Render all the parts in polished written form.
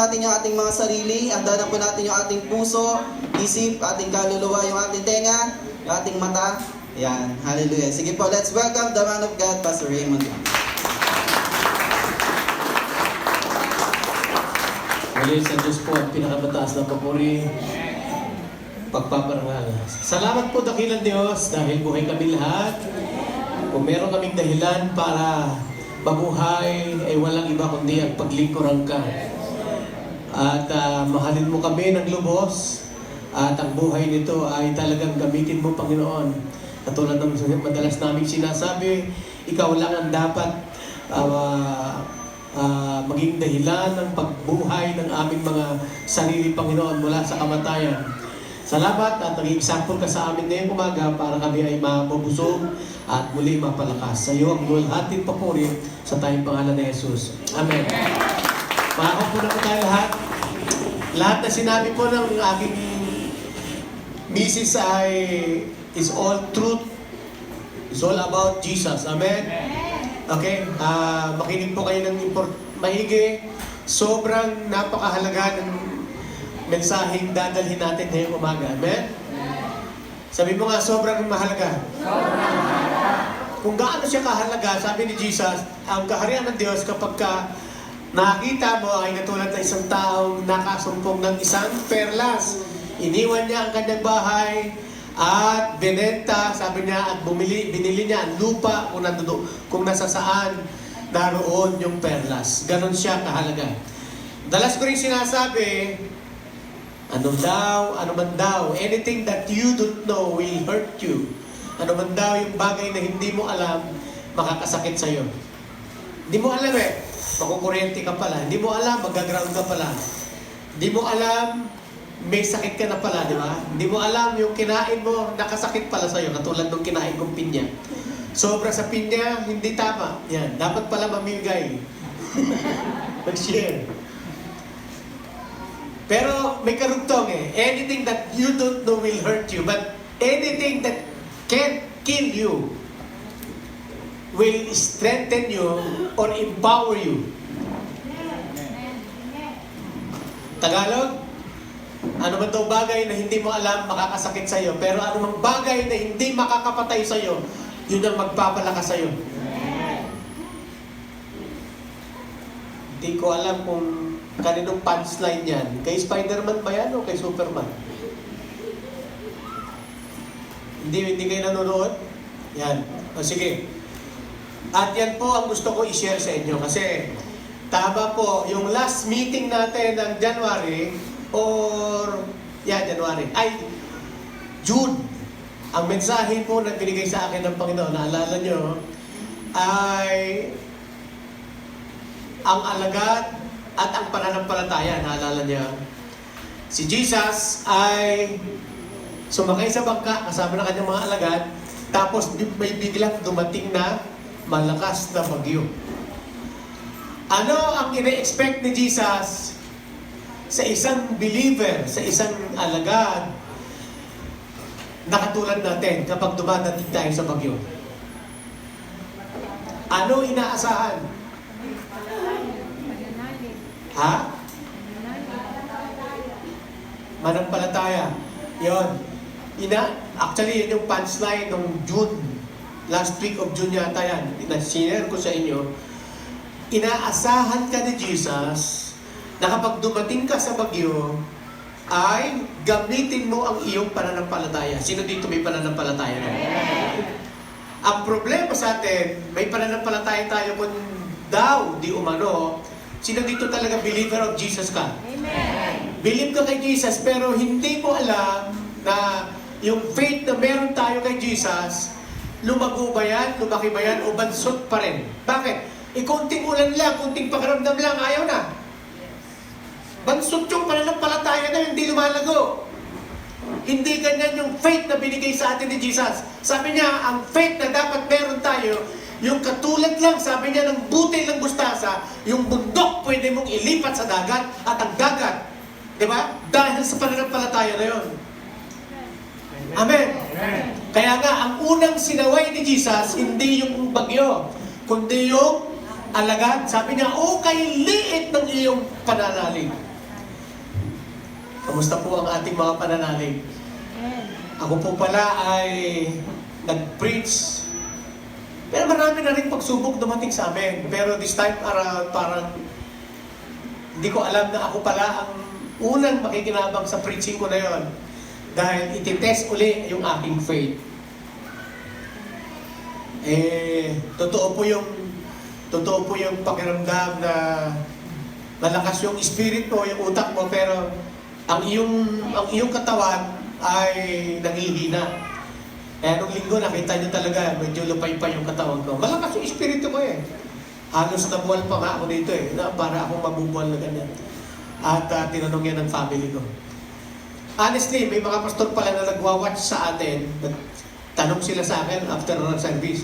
natin yung ating mga sarili, andanan po natin yung ating puso, isip, ating kaluluwa, yung ating tenga, yung ating mata. Yan, hallelujah. Sige po, let's welcome the man of God, Pastor Raymond. Muli sa Diyos po ang pinakamataas na papuri, pagpaparangal. Salamat po dakilang Diyos dahil buhay kami lahat. Kung meron kaming dahilan para mabuhay, ay walang iba kundi ang paglingkuran ka. At mahalin mo kami ng lubos. At ang buhay nito ay talagang gamitin mo, Panginoon. Katulad ng madalas namin sinasabi, ikaw lang ang dapat maging dahilan ng pagbuhay ng aming mga sarili, Panginoon, mula sa kamatayan. Salamat at naging example ka sa amin ngayong umaga para kami ay mabubusog at muli mapalakas. Sa iyo ang luwalhating papuri sa tayong pangalan ni Jesus. Amen. Makakap po na po tayo lahat. Lahat na sinabi po ng aking misis ay is all truth. It's all about Jesus. Amen. Okay? Makinig po kayo ng maigi. Sobrang napakahalaga ng mensaheng dadalhin natin ngayong umaga. Amen? Sabi mo nga, sobrang mahalaga. Kung gaano siya kahalaga, sabi ni Jesus, ang kaharian ng Diyos kapag nakita mo ay katulad ng isang taong nakasumpong ng isang perlas. Iniwan niya ang kanyang bahay at binenta, sabi niya, at binili niya ang lupa kung nasa saan naroon yung perlas. Ganon siya kahalaga. Dalas ko rin sinasabi, ano man daw, anything that you don't know will hurt you. Ano man daw yung bagay na hindi mo alam, makakasakit sa'yo. Hindi mo alam makukuryente ka pala. Hindi mo alam, mag-ground ka pala. Hindi mo alam, may sakit ka na pala, di ba? Hindi mo alam, yung kinain mo, nakasakit pala sa'yo, katulad ng kinain kong pinya. Sobra sa pinya, hindi tama. Yan, dapat pala mamigay. Mag-share. Pero may karugtong anything that you don't know will hurt you, but anything that can't kill you will strengthen you or empower you. Tagalog? Ano man daw bagay na hindi mo alam makakasakit sa'yo, pero ano mang bagay na hindi makakapatay sa'yo, yun ang magpapalakas sa'yo. Hindi ko alam kung kaninong punchline yan. Kay Spider-Man ba yan o kay Superman? Hindi kayo nanonood? Yan. O sige. At yan po ang gusto ko i-share sa inyo kasi tama po, yung last meeting natin ng January June. Ang mensahe po na binigay sa akin ng Panginoon, naalala nyo, ay ang alagad at ang pananampalataya. Naalala niya, si Jesus ay sumakay sa bangka kasama ng kanyang mga alagad, tapos may biglang dumating na malakas na bagyo. Ano ang ina-expect ni Jesus sa isang believer, sa isang alagad na katulad natin kapag dumadating tayo sa bagyo? Ano inaasahan? Ha? Manampalataya. Yun. Actually, yun yung punchline ng June. Last week of June yata yan. Sinare ko sa inyo. Inaasahan ka ni Jesus na kapag dumating ka sa bagyo, ay gamitin mo ang iyong pananampalataya. Sino dito may pananampalataya na? Ang problema sa atin, may pananampalataya tayo kung daw di umano. Sino dito talaga believer of Jesus ka? Amen. Believe ka kay Jesus, pero hindi mo alam na yung faith na meron tayo kay Jesus, lumago ba yan, lumaki ba yan, o bansot pa rin? Bakit? Konting ulan lang, konting pakiramdam lang, ayaw na. Bansot yung pananampalataya na hindi lumalago. Hindi ganyan yung faith na binigay sa atin ni Jesus. Sabi niya, ang faith na dapat meron tayo, yung katulad lang, sabi niya, ng butil ng mustasa, yung bundok pwede mong ilipat sa dagat at ang dagat. Di ba? Dahil sa pananampalataya na yun. Amen. Amen. Kaya nga, ang unang sinaway ni Jesus, hindi yung bagyo, kundi yung alagad. Sabi niya, kay liit ng iyong pananalig. Kamusta po ang ating mga pananalig? Ako po pala ay nag-preach. Pero marami na rin pagsubok dumating sa amin. Pero this time around, parang hindi ko alam na ako pala ang unang makikinabang sa preaching ko na yon. Dahil ititest uli yung aking faith. Totoo po yung pakiramdam na malakas yung spirit mo, yung utak mo, pero ang iyong katawan ay nanghihina. Kaya nung linggo nakita nyo talaga, medyo lupay-pay yung katawan ko. Malakas yung espiritu ko eh. Halos nabuwal pa nga ako dito eh, na para akong mabubuwal na ganyan. At tinanong yan ng family ko. Honestly, may mga pastor pala na nagwa-watch sa atin. Tanong sila sa akin after our service.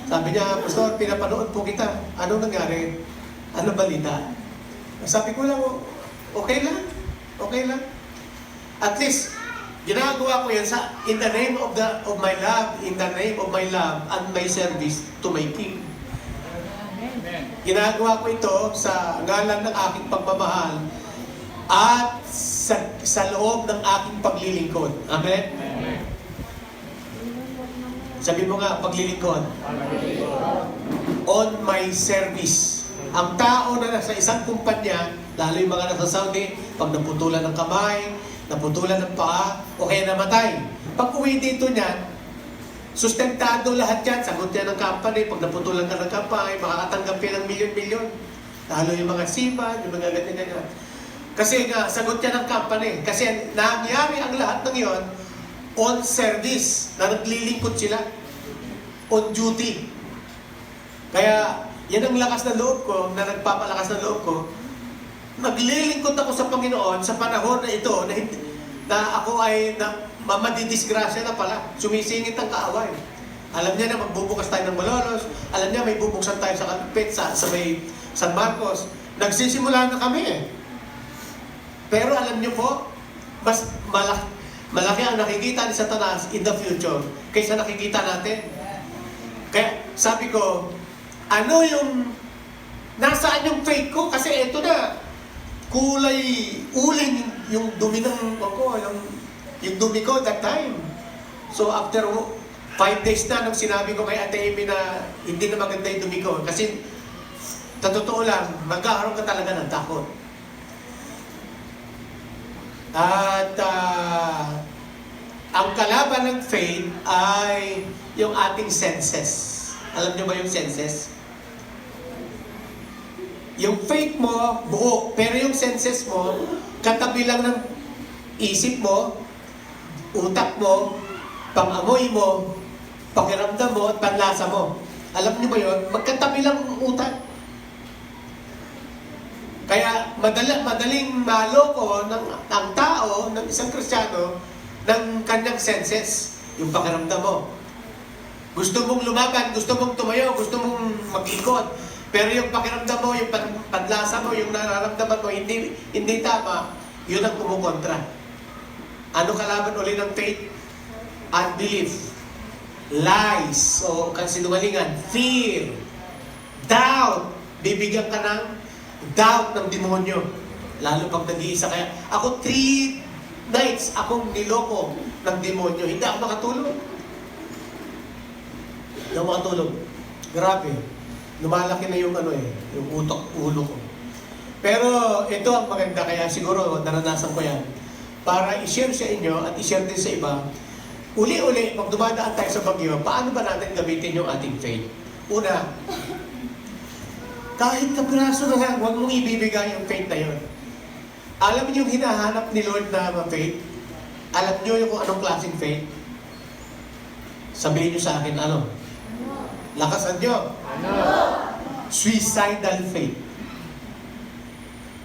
Sabi niya, Pastor, pinapanood po kita. Anong nangyari? Ano balita? Sabi ko lang, okay lang. Okay lang. At least, ginagawa ko yan in the name of my love, in the name of my love and my service to my King. Ginagawa ko ito sa ngalan ng aking pagmamahal at sa loob ng aking paglilingkod. Amen? Sabi mo nga, paglilingkod. On my service. Ang tao na nasa isang kumpanya, lalo yung mga nasa Saudi, pag naputulan ng kamay, naputulan ng paa, o kaya namatay. Pag uwi dito niyan, sustentado lahat yan, sagot yan ng company, pag naputulan ka ng kamay, makakatanggap yan ng milyon-milyon. Lalo yung mga sipa, yung mga ganyan-ganyan. Kasi nga, sagot yan ng company. Kasi nangyari ang lahat ng yon on service, na naglilingkod sila. On duty. Kaya, yan ang lakas na loob ko, na nagpapalakas na loob ko. Naglilingkod ako sa Panginoon sa panahon na ito na ako ay mamadidisgrasya na pala. Sumisingit ang kaaway. Alam niya na magbubukas tayo ng Malolos. Alam niya may bubuksan tayo sa Katupit, sa may San Marcos. Nagsisimula na kami eh. Pero alam niyo po, mas malaki ang nakikita ni Satanas in the future kaysa nakikita natin. Kaya sabi ko, ano yung nasaan yung faith ko? Kasi ito na, kulay uling yung dumi ng ako, yung dumi ko that time. So after 5 days na nung sinabi ko kay Ate Amy na hindi na maganda yung dumi ko. Kasi sa totoo lang, magkakaroon ka talaga ng takot. At ang kalaban ng faith ay yung ating senses. Alam niyo ba yung senses? Yung faith mo, buo. Pero yung senses mo, katabi lang ng isip mo, utak mo, pang-amoy mo, pakiramdam mo, at panlasa mo. Alam niyo ba yun? Magkatabi lang ang utak. Kaya madaling maloko ng tao, ng isang Kristiyano, ng kanyang senses, yung pakiramdam mo. Gusto mong lumaban, gusto mong tumayo, gusto mong mag-ikot, pero yung pakiramdam mo, yung panlasa mo, yung nararamdaman mo, hindi tama, yun ang kumukontra. Ano kalaban uli ng faith? Unbelief. Lies, o kasinungalingan, fear, doubt. Bibigyan ka ng doubt ng demonyo. Lalo pag nag-iisa kaya. Ako 3 nights akong niloko ng demonyo. Hindi ako makatulog. Hindi ako makatulog. Grabe. Lumalaki na yung yung ulo ko. Pero ito ang maganda, kaya siguro naranasan ko yan. Para i-share sa inyo at i-share din sa iba. Uli-uli, pag dumadaan tayo sa bagyo, paano ba natin gamitin yung ating faith? Una, kahit kapraso na lang, huwag mong ibibigay yung faith na yun. Alam niyo yung hinahanap ni Lord na faith? Alam niyo yung kung anong klaseng faith? Sabihin niyo sa akin, ano? Lakasan niyo. Ano? Suicidal faith.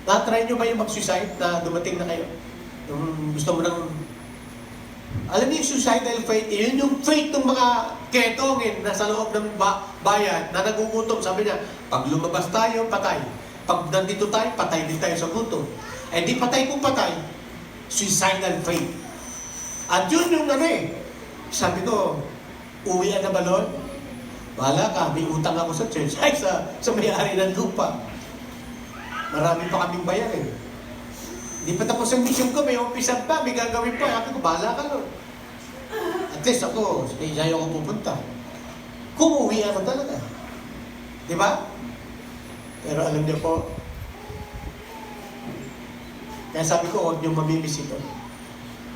Na-try niyo ba yung mag-suicide na dumating na kayo? Yung gusto mo nang... Alam niyo yung suicidal faith, yun yung faith ng mga ketongin na sa loob ng bayan na nagugutom. Sabi niya, pag lumabas tayo, patay. Pag nandito tayo, patay din tayo sa gutom. Eh di patay kung patay. Suicidal faith. At yun yung sabi ko, uwi na ba Lord? Wala ka, may utang ako sa church. Ay, sa may-ari ng lupa. Marami pa kaming bayan eh. Hindi pa tapos ang mission ko, may umpisa pa, may gagawin pa. Sabi ko, bahala ka nun. At least ako, sa'yo ako pupunta. Kumuwi ako talaga. Di ba? Pero alam niyo po, kaya sabi ko, huwag niyong mamimiss ito.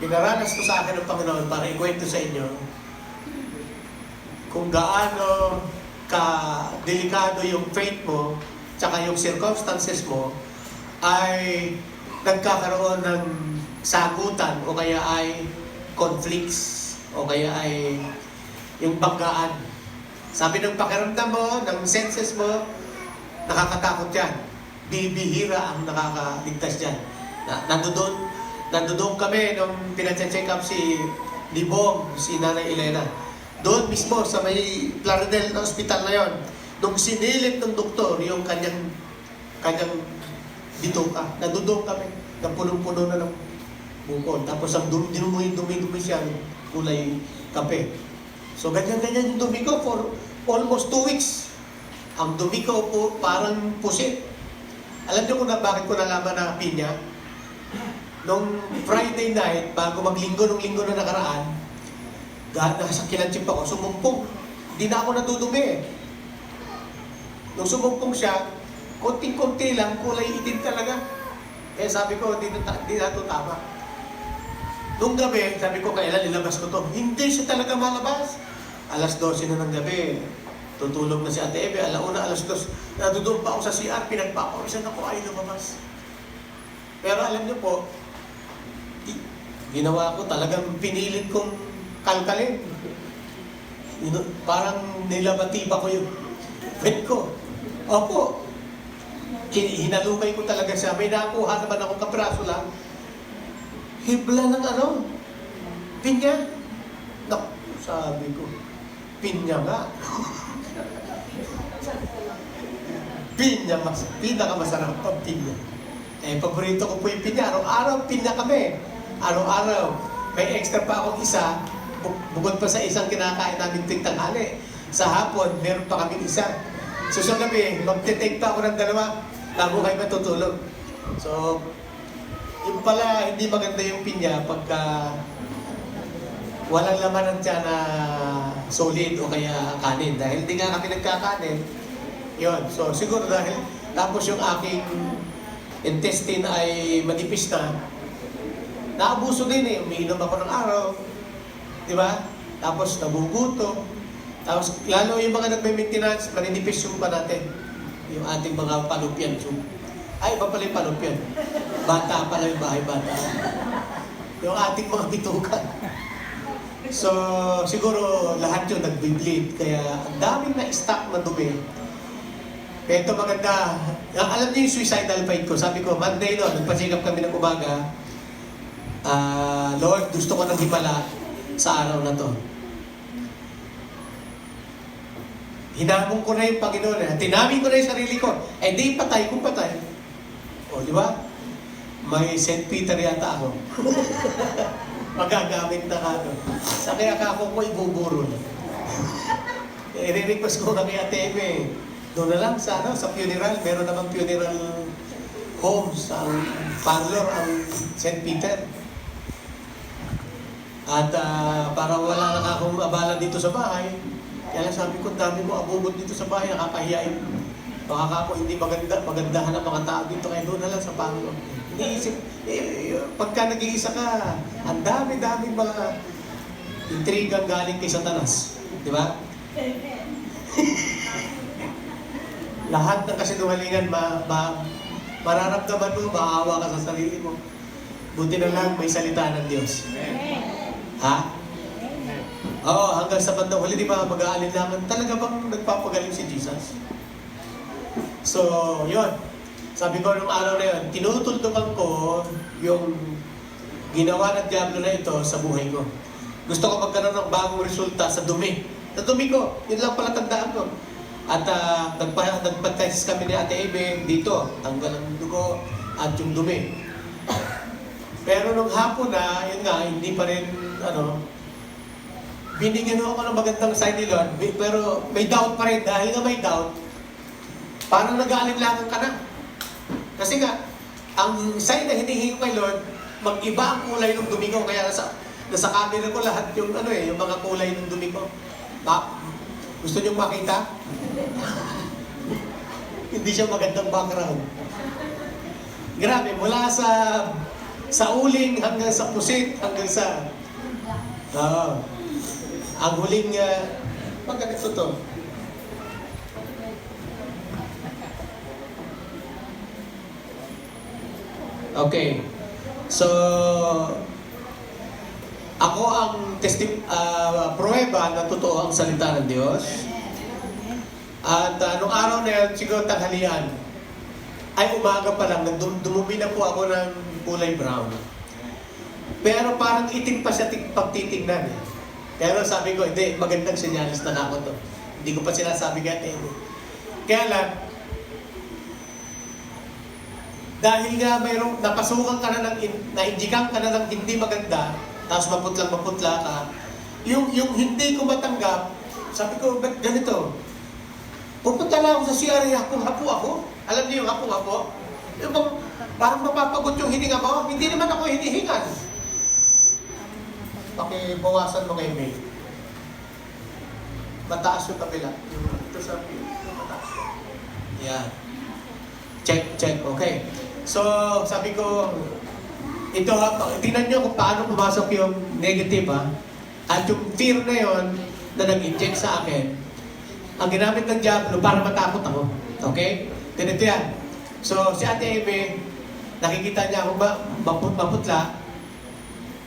Pinaranas ko sa akin ng Panginoon para ikwento sa inyo kung gaano ka-delikado yung faith mo tsaka yung circumstances mo ay nagkakaroon ng sagutan o kaya ay conflicts o kaya ay yung banggaan. Sabi ng pakiramdam mo, ng senses mo, nakakatakot yan. Bibihira ang nakakaligtas dyan. Nandoon kami nung pinacheck up si Libong, si Nanay Elena. Doon mismo sa may Plaridel na hospital na yon. Nung sinilip ng doktor yung kanyang bituka, nandoon kami. Punong-puno na ng bukol. Tapos ang dumi siya, kulay kape. So ganyan-ganyan yung dumi ko for almost 2 weeks. Ang dumi ko po parang pusit. Alam niyo kung bakit ko nalaman na pinya? Nung Friday night, bago maglinggo, nung linggo na nakaraan, nasa kilanchip ako, sumumpong. Hindi na ako nadudumi eh. Nung sumumpong siya, konting-konti lang, kulay itim talaga. Kaya sabi ko, hindi na ito tama. Nung gabi, sabi ko, kailan ilabas ko to? Hindi siya talaga malabas. Alas 12 na ng gabi, tutulog na si Ate Ebe, alauna, alas 2, nadudun pa ako sa CR, pinagpapawisan ako, ay lumabas. Pero alam niyo po, ginawa ko, talagang pinilit kong kalkalin. Parang nilabati pa ko yung pet ko. Opo, hinalukay ko talaga siya. May nakuha naman akong kapraso lang. Hibla ng pinya. Naku, sabi ko, pinya nga. Pinakamasarap ang pinya. Paborito ko po yung pinya. Araw-araw, pinya kami. Araw-araw. May extra pa akong isa. Bukod pa sa isang kinakain namin tuwing tanghali. Sa hapon, meron pa kaming isa. So sa gabi, magte-take pa ako ng 2 bago kayo matutulog. So, yung pala, hindi maganda yung pinya pagka walang laman ng tiyan na solid o kaya kanin. Dahil hindi nga kami nagkakanin. Yun. So, siguro dahil tapos yung aking intestine ay manipis na, naabuso din eh. Umiinom ako ng araw. Diba? Tapos nabugutom. Tapos lalo yung mga nagme-maintenance, maninipis yung pa natin. Yung ating mga palupyan. So, ay, iba pala yung palupyan. Bata pala yung bahay bata. Yung ating mga bitukan. So, siguro lahat yun nag-bleed. Kaya ang daming na-stock na dumi. Kaya ito maganda. Alam niyo yung suicidal fight ko. Sabi ko, Monday no, nagpa-check up kami ng umaga. Lord, gusto ko nang himala sa araw na to. Hinamon ko na yung Panginoon. Tinamin ko na yung sarili ko. Di patay kung patay. O, di ba? May St. Peter yata ako. Magagamit na ka doon. Sa kaya ako ko ibuburo. I-request ko na kay Ate Eme. Doon na lang sa funeral. Meron namang funeral home sa parlor ang St. Peter. At para wala na akong abala dito sa bahay, kaya lang sabi ko, dami mo abubot dito sa bahay, nakakahiyain. Baka ako hindi magandahan ang mga tao dito, kaya doon na lang sa parlor. Iniisip, pagka nag-iisa ka, ang dami-daming mga intrigang galing kay Satanas. Di ba? Lahat ng kasinungalingan, mararamdaman mo, maawa ka sa sarili mo. Buti na lang may salita ng Diyos. Ha? Oo, hanggang sa bandang huli, di ba, mag-aalinlangan, talaga bang nagpapagaling si Jesus? So, yun. Sabi ko nung araw na yun, tinutuldukan ko yung ginawa ng Diablo na ito sa buhay ko. Gusto ko magkaroon ng bagong resulta sa dumi. Sa dumi ko, yun lang pala tandaan ko. At nagpa-test kami ni Ate Ebe dito, tanggal ang dugo at yung dumi. Pero nung hapon na, yun nga, hindi pa rin, binigyan ako ng magandang sign ni Lord, pero may doubt pa rin. Dahil nga may doubt, parang nag-aalinlangan ka na. Kasi nga, ang sign na hinihingi ko kay Lord, mag-iba ang kulay ng dumi ko. Kaya nasa camera ko lahat yung yung mga kulay ng dumi ko. Gusto niyong makita? Hindi siya magandang background. Grabe, mula sa uling hanggang sa pusit, hanggang sa... ang huling... maganda to. Okay. So, ako ang pruweba na totoo ang salita ng Diyos. At nung araw na yan, siguro tanghalian, ay umaga pa lang, dumumi na po ako ng kulay brown. Pero parang itim pa siya pagtitignan eh. Pero sabi ko, hindi, magandang senyalis na ako to. Hindi ko pa sinasabi kaya Kaya lang, dahil nga mayroong napasukan ka na nainjikan ka na ng hindi maganda, tapos maputla ka, yung hindi ko matanggap, sabi ko, ba't ganito? Pupunta lang ako sa CR, hapong-hapo ako. Alam niyo yung hapong-hapo? Yung parang mapapagot yung hininga mo, hindi naman ako hinihingan. Pakibawasan mo kay May. Mataas yung kabila. Ito sa mataas. Yan. Check. Okay. So, sabi ko, ito tingnan nyo kung paano pumasok yung negative At yung fear na yon na nag-inject sa akin, ang ginamit ng Diablo para matakot ako. Okay? Ganito yan. So, si Ate Ebe, nakikita niya ako maputla.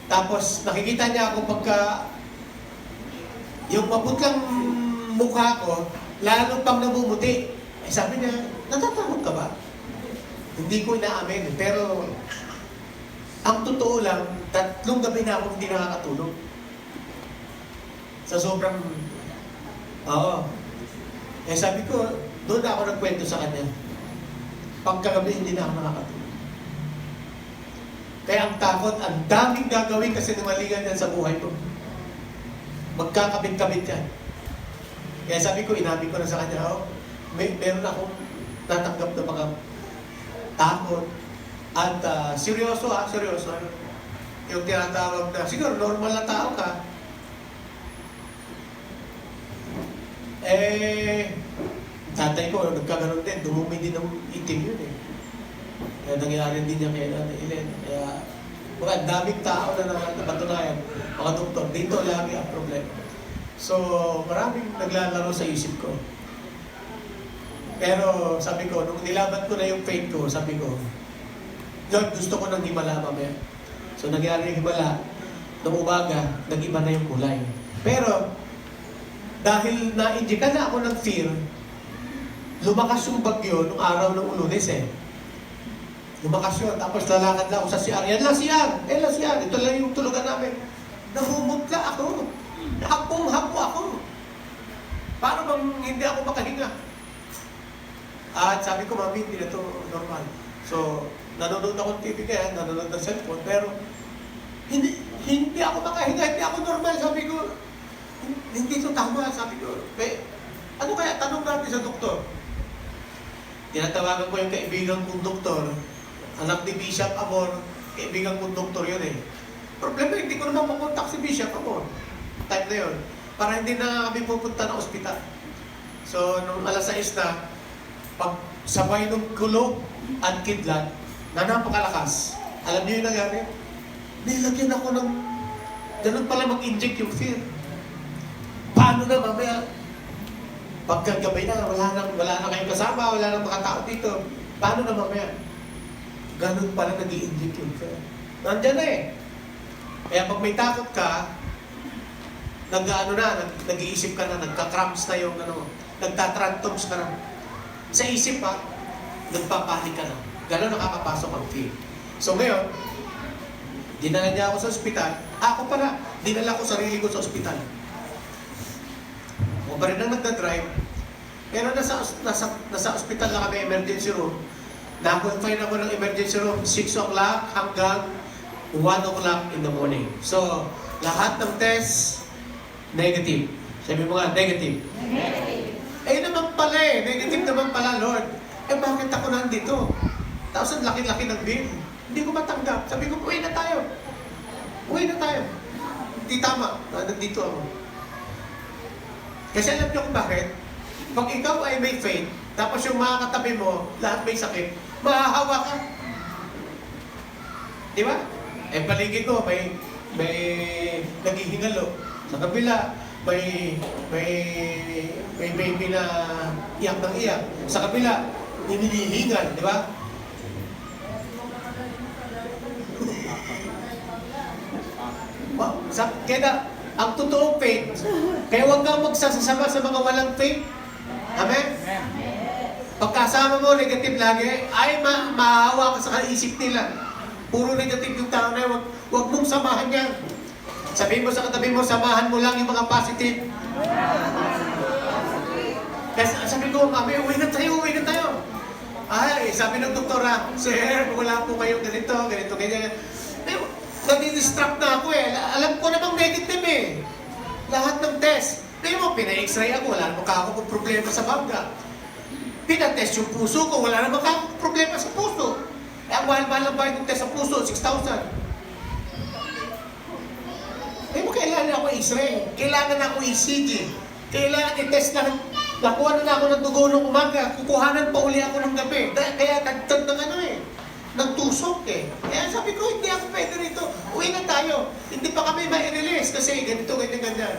Tapos, nakikita niya ako pagka yung maputlang mukha ko, lalo pang namumuti. Eh, sabi niya, natatakot ka ba? Hindi ko inaamin. Pero, ang totoo lang, 3 gabi na ako hindi nakakatulog. Sa sobrang... Eh sabi ko, doon na ako nagkwento sa kanya. Pagkagabi, hindi na ako nakakatulog. Kaya ang takot, ang daming gagawin kasi numalingan yan sa buhay ko. Magkakabit-kabit yan. Kaya sabi ko, inabi ko na sa kanya, meron akong natanggap na mga takot. At seryoso. Yung tinatawag na, siguro normal na tao ka. Tatay ko, nagkaganon din, dumumi din ng itim yun eh. Kaya nangyari din niya kay Nanay Ellen. Kaya, mga daming tao na napatunayan, mga doktor, dito lagi ang problema. So, maraming naglalaro sa isip ko. Pero sabi ko, nung nilaban ko na yung faith ko, sabi ko, Lord, gusto ko ng himala mamaya. So, nangyari yung himala, nung umaga, nag-iba na yung kulay. Pero, dahil na-injikan na ako ng fear, lumakas yung bagyo nung araw ng Lunes eh. Lumakas yun. Tapos lalakad lang ako sa CR. Yan lang CR. Ito lang yung tulugan namin. Namumutla ako. Hapong-hapo ako. Paano bang hindi ako makahinga? At sabi ko, Mami, hindi na ito normal. So, nanonood ako ng TV kaya, nanonood ng cellphone, pero hindi ako makahinga, hindi ako normal. Sabi ko, hindi ito tama. Sabi ko, ano kaya? Tanong natin sa doktor. Tinatawagan ko yung kaibigan kong doktor, anak ni Bishop Amor, kaibigan kong doktor yun eh. Problema, hindi ko naman makontak si Bishop Amor. Time na yun. Para hindi na kami pupunta ng ospital. So, nung alas 6 na, pag sabay ng kulog at kidlat, na napakalakas. Alam niyo yung nangyari? Nilagyan ako ng... Ganun pala mag-inject yung fear. Paano na mamaya? Pagkagabay na, wala na kayong kasama, wala na mga tao dito. Paano na mamaya? Ganun pala nag-i-inject yung fear. Nandiyan na eh. Kaya pag may takot ka, nag-iisip ka na, nagka-cramps na yung nagtatrantums ka na. Sa isip nagpapanik ka na. Ganun nakakapasok ang fear. So ngayon, dinala niya ako sa ospital. Ako pala, dinala ko sarili ko sa ospital. Ako pa rin ang nagda-drive. Pero nasa ospital na kami, emergency room. Na-confine ako ng emergency room 6 o'clock hanggang 1 o'clock in the morning. So, lahat ng test, negative. Sabi mo nga, negative. Negative. Naman pala negative naman pala, Lord. Bakit ako nandito? Tapos ang laki-laki ng bill. Hindi ko matanggap. Sabi ko, uwi na tayo. Uwi na tayo. Hindi tama. Nandito ako. Kasi alam niyo kung bakit? Pag ikaw ay may faith, tapos yung mga katabi mo, lahat may sakit, mahahawa ka. Di ba? Eh, paligid ko, may naghihingalo. Sa kabila, may baby na iyak ng iyak. Sa kabila, hinihingal, di ba? Kaya ang totoong faith, kaya huwag kang magsasama sa mga walang faith. Amen? Pagkasama mo, negative lagi, ay maawa ka sa isip nila. Puro negative yung tao na yun, huwag mong samahan yan. Sabihin mo sa katabi mo, samahan mo lang yung mga positive. Kasi sabi ko, mami, uwi na tayo. Ay, sabi ng doktora, sir, wala po kayong ganito, ganyan. Nadidistract na ako eh. Alam ko namang negative eh. Lahat ng test. Ngayon mo, pina-x-ray ako, wala namang ako problema sa bangga. Pinatest yung puso ko, wala namang ako problema sa puso. Eh, ang mahal-mahal lang ba yung test sa puso? 6,000. Eh, mo kailangan ako x-ray. Kailangan ako ECG. Kailangan i-test na. Nakuha na ako ng dugo ng umaga. Kukuhanan pa uli ako ng gabi. Kaya tagtag ng ng tusok eh. Kaya sabi ko, hindi ako pwede rito. Uwi na tayo. Hindi pa kami ma-release kasi ganito, ganyan.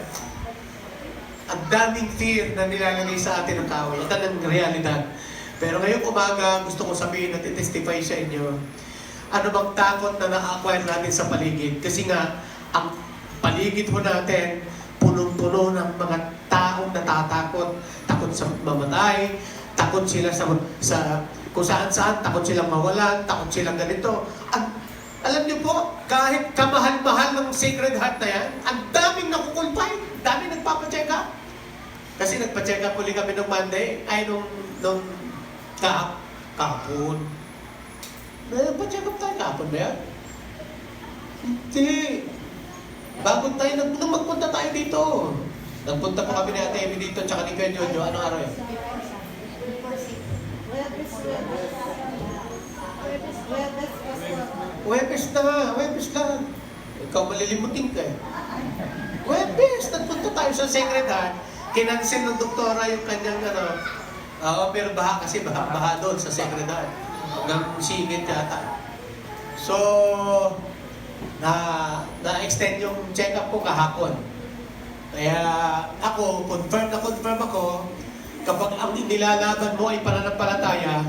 Ang daming fear na nilalagay sa atin ng tao. Ito ang realidad. Pero ngayong umaga, gusto ko sabihin at i-testify sa inyo, ano bang takot na na-acquire natin sa paligid? Kasi nga, ang paligid ho natin, punong-puno ng mga taong natatakot. Takot sa mamatay, takot sila sa kung saan-saan, takot silang mawalan, takot silang ganito. Alam niyo po, kahit kamahal-mahal ng Sacred Heart na yan, ang daming nakukulpay, daming nagpapacheck up. Kasi nagpa-check up ulit kami nung Monday, ay nung kahapon. Nagpa-check up tayo kahapon ba yan? Hindi. Bago tayo, nung magpunta tayo dito. Nagpunta po kami ni Ate Amy dito, tsaka ni Kuya Jojo. Anong araw yun? Webes na. Ikaw malilimutin ka eh. Webes, nagpunta tayo sa Sacred Heart. Kinansin ng doktora yung kanyang pero baha doon sa Sacred Heart. Hanggang singit yata. So, na-extend yung check-up ko kahapon. Kaya ako, confirm ako, kapag ang nilalaban mo ay pananampalataya,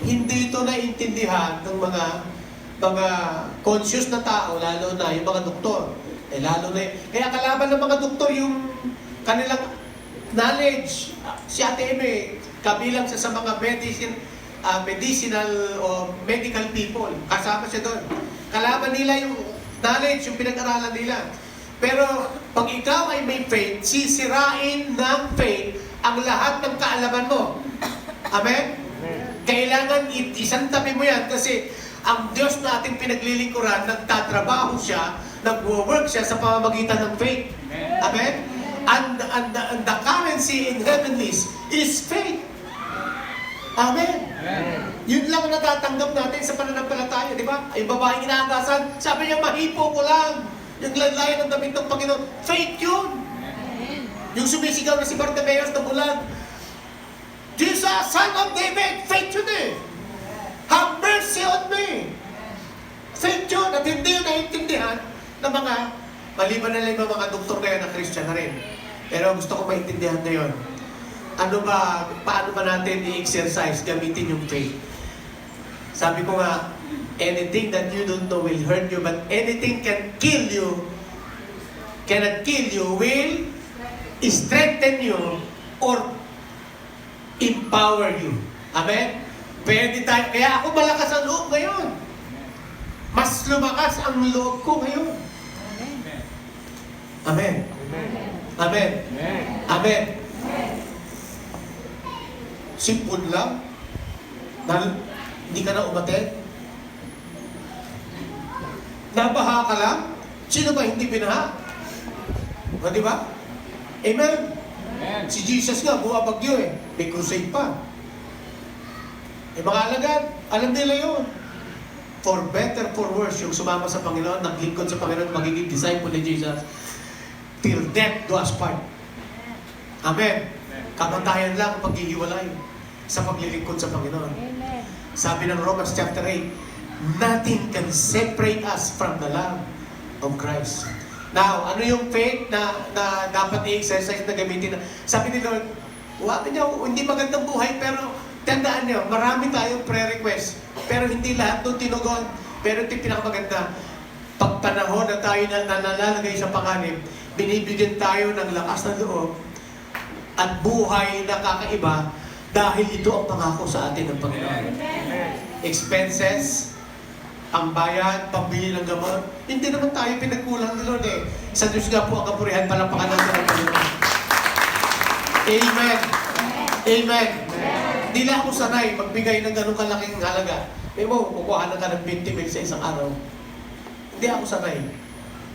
hindi ito naiintindihan ng mga conscious na tao, lalo na yung mga doktor. Kaya kalaban ng mga doktor yung kanilang knowledge. Si Ate Eme, kabilang sa mga medicinal o medical people. Kasama siya doon. Kalaban nila yung knowledge, yung pinag-aralan nila. Pero pag ikaw ay may faith, sisirain ng faith ang lahat ng kaalaman mo. Amen? Kailangan isang tabi mo yan kasi ang Diyos na ating pinaglilingkuran, nagtatrabaho siya, nagwo-work siya sa pamamagitan ng faith. Amen? And the currency in heavenlies is faith. Amen? Yun lang ang natatanggap natin sa pananampalataya, di ba? Ay babaeng inaagasan, sabi niya, mahipo ko lang. Yung lalayan ng damit ng Panginoon, faith yun. Yung sumisigaw na si Bartimaeus na bulag, Jesus, Son of David, faith yun eh. Have mercy on me. Faith yun. At hindi yun naiintindihan ng mga, maliban na lang mga doktor na yan na Christian na rin. Pero gusto ko maintindihan na yun. Paano ba natin i-exercise, gamitin yung faith? Sabi ko nga, anything that you don't know will hurt you, but anything cannot kill you, will strengthen you, or empower you. Amen? Pwede tayo. Kaya ako malakas ang loob ngayon. Mas lumakas ang loob ko ngayon. Amen. Amen. Amen. Simple lang. Hindi ka na umaten. Nabaha ka lang. Sino ba hindi binaha? O, di ba? Amen. Si Jesus nga, buwabagyo eh. May crusade pa. Eh mga alagad, alam nila yun. For better, for worse, yung sumama sa Panginoon, naglingkod sa Panginoon, magiging disciple ni Jesus, till death do us part. Amen. Kamatayan lang ang paghihiwalay sa paglilingkod sa Panginoon. Amen. Sabi ng Romans chapter 8, nothing can separate us from the love of Christ. Now, ano yung faith na dapat i-exercise na gamitin? Sabi ni Lord, hindi magandang buhay, pero tandaan nyo, marami tayong prayer request. Pero hindi lahat doon tinugon. Pero ito yung pinakamaganda. Pag panahon na tayo na nalalagay sa panganib, binibigyan tayo ng lakas ng loob at buhay na kakaiba dahil ito ang pangako sa atin ng Panginoon. Expenses, ang bayad, pambili ng gamot. Hindi naman tayo pinagkulang ni Lord eh. Sa Diyos nga po ang kapurihan, palapakan natin ng Panginoon. Amen. Amen. Hindi lang ako sanay magbigay ng ganong kalaking halaga. May mo, kukuha ka ng 20 mil sa isang araw. Hindi ako sanay.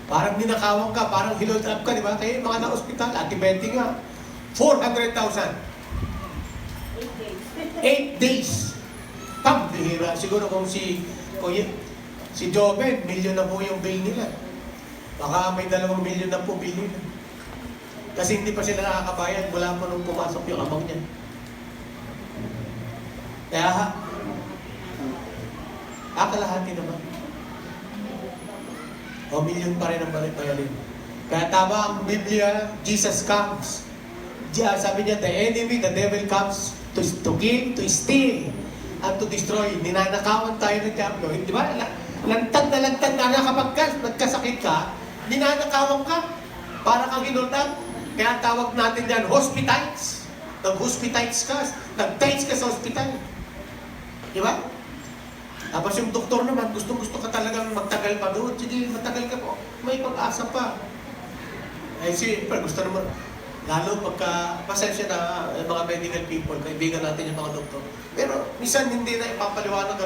Parang ninakawang ka, parang hilold up ka, di ba? Kaya yung mga na-hospital, Ate Betty nga, 400,000. 8 days. Pambihira. Siguro kung si Joven, milyon na po yung bill nila. Baka may 2 milyon na po bill nila. Kasi hindi pa sila nakakabayad mula po nung pumasok yung amang niya. Kaya, kalahati naman. O milyon pa rin ang bayarin. Kaya tama ang Biblia, Jesus comes. Sabi niya, the enemy, the devil comes to kill, to steal, and to destroy. Ninanakawan tayo ng Diablo. Di ba? Lantad na kapag nagkasakit ka, ninanakawan ka. Para kang inultang. Kaya tawag natin yan, hospitites. Nag-hospitites ka. Nag-tites ka sa hospital. Di ba? Tapos yung doktor naman, gusto ka talagang magtagal pa doon. Sige, matagal ka po. May pag-asa pa. Ay, siyempre, gusto naman. Lalo pagka, pasensya na mga medical people, kaibigan natin yung mga doktor. Pero, minsan hindi na ipapaliwanag,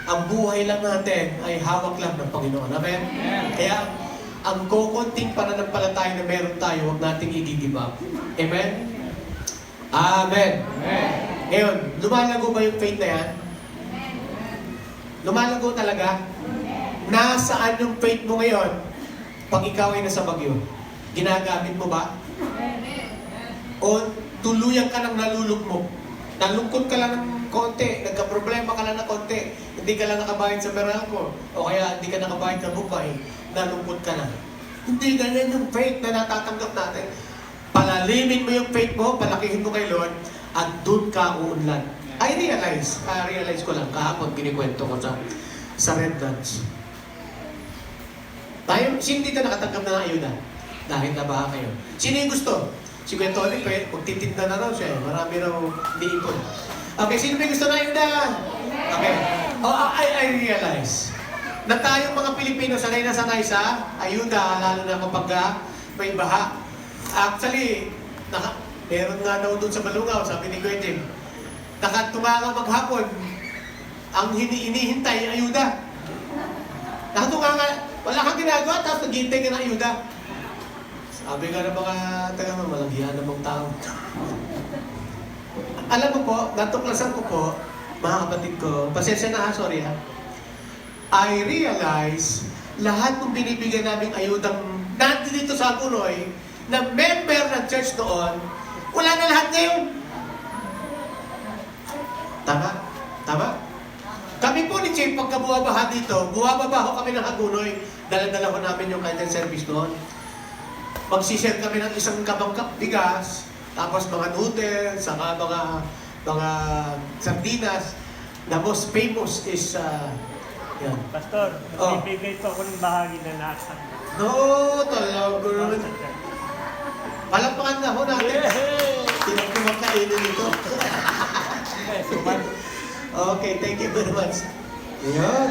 Ang buhay lang natin ay hawak lang ng Panginoon. Amen? Kaya, ang kukunting pananampalataya na meron tayo, huwag nating i-give up. Amen? Amen. Ngayon, lumalago ba yung faith na yan? Lumalago talaga? Nasaan yung faith mo ngayon pag ikaw ay nasa bagyo? Ginagamit mo ba? O tuluyan ka ng nalulugmok? Nalungkot ka lang ng konti, nagka-problema ka lang ng konti, hindi ka lang nakabayad sa Meralco, o kaya hindi ka nakabayad sa Bukay, nalungkot ka na. Hindi ganyan yung faith na natatanggap natin. Palalimin mo yung faith mo, palakihin mo kay Lord, at doon ka uunlad. I realize ko lang kahapon, kinikwento ko sa Red Dance. Sino dito nakatanggap na ng ayuda? Dahil nabaha kayo. Sino yung gusto? Si Kuya Tony, magtitinda na raw siya. Marami raw niipon. Okay, sino may gusto na ayuda? Okay. I realize na tayong mga Pilipino sanay na sanay sa ayuda, lalo na kapag may baha. Actually, meron nga daw doon sa Balungaw, sabi ni Kuya Jim, nakatunga maghapon, ang hinihintay ayuda. Nakatunga nga, wala kang ginagawa, tapos naghihintay ka ng ayuda. Sabi nga ng mga taga-mga, malagyan ng mga tao. Alam mo po, natuklasan ko po, mga kapatid ko, pasensya na sorry ha. I realize, lahat ng binibigyan naming ayudang nandito sa Agunoy, na member ng church noon, wala na lahat ngayon. Tama? Tama? Kami po ni Chief, pagka buwabaha dito, buwababa ho kami ng Agunoy, dala-dala ko namin yung kanyang service noon. Magsishare kami ng isang kabangkap bigas, tapos mga noodles, saka mga sardinas. The most famous is, yan. Pastor, magbibigay po ako ng bahagi na nasa. No, talaga naman. Palakpakan na ho natin. Tinang kumakainin ito. Okay, thank you very much. Ayan.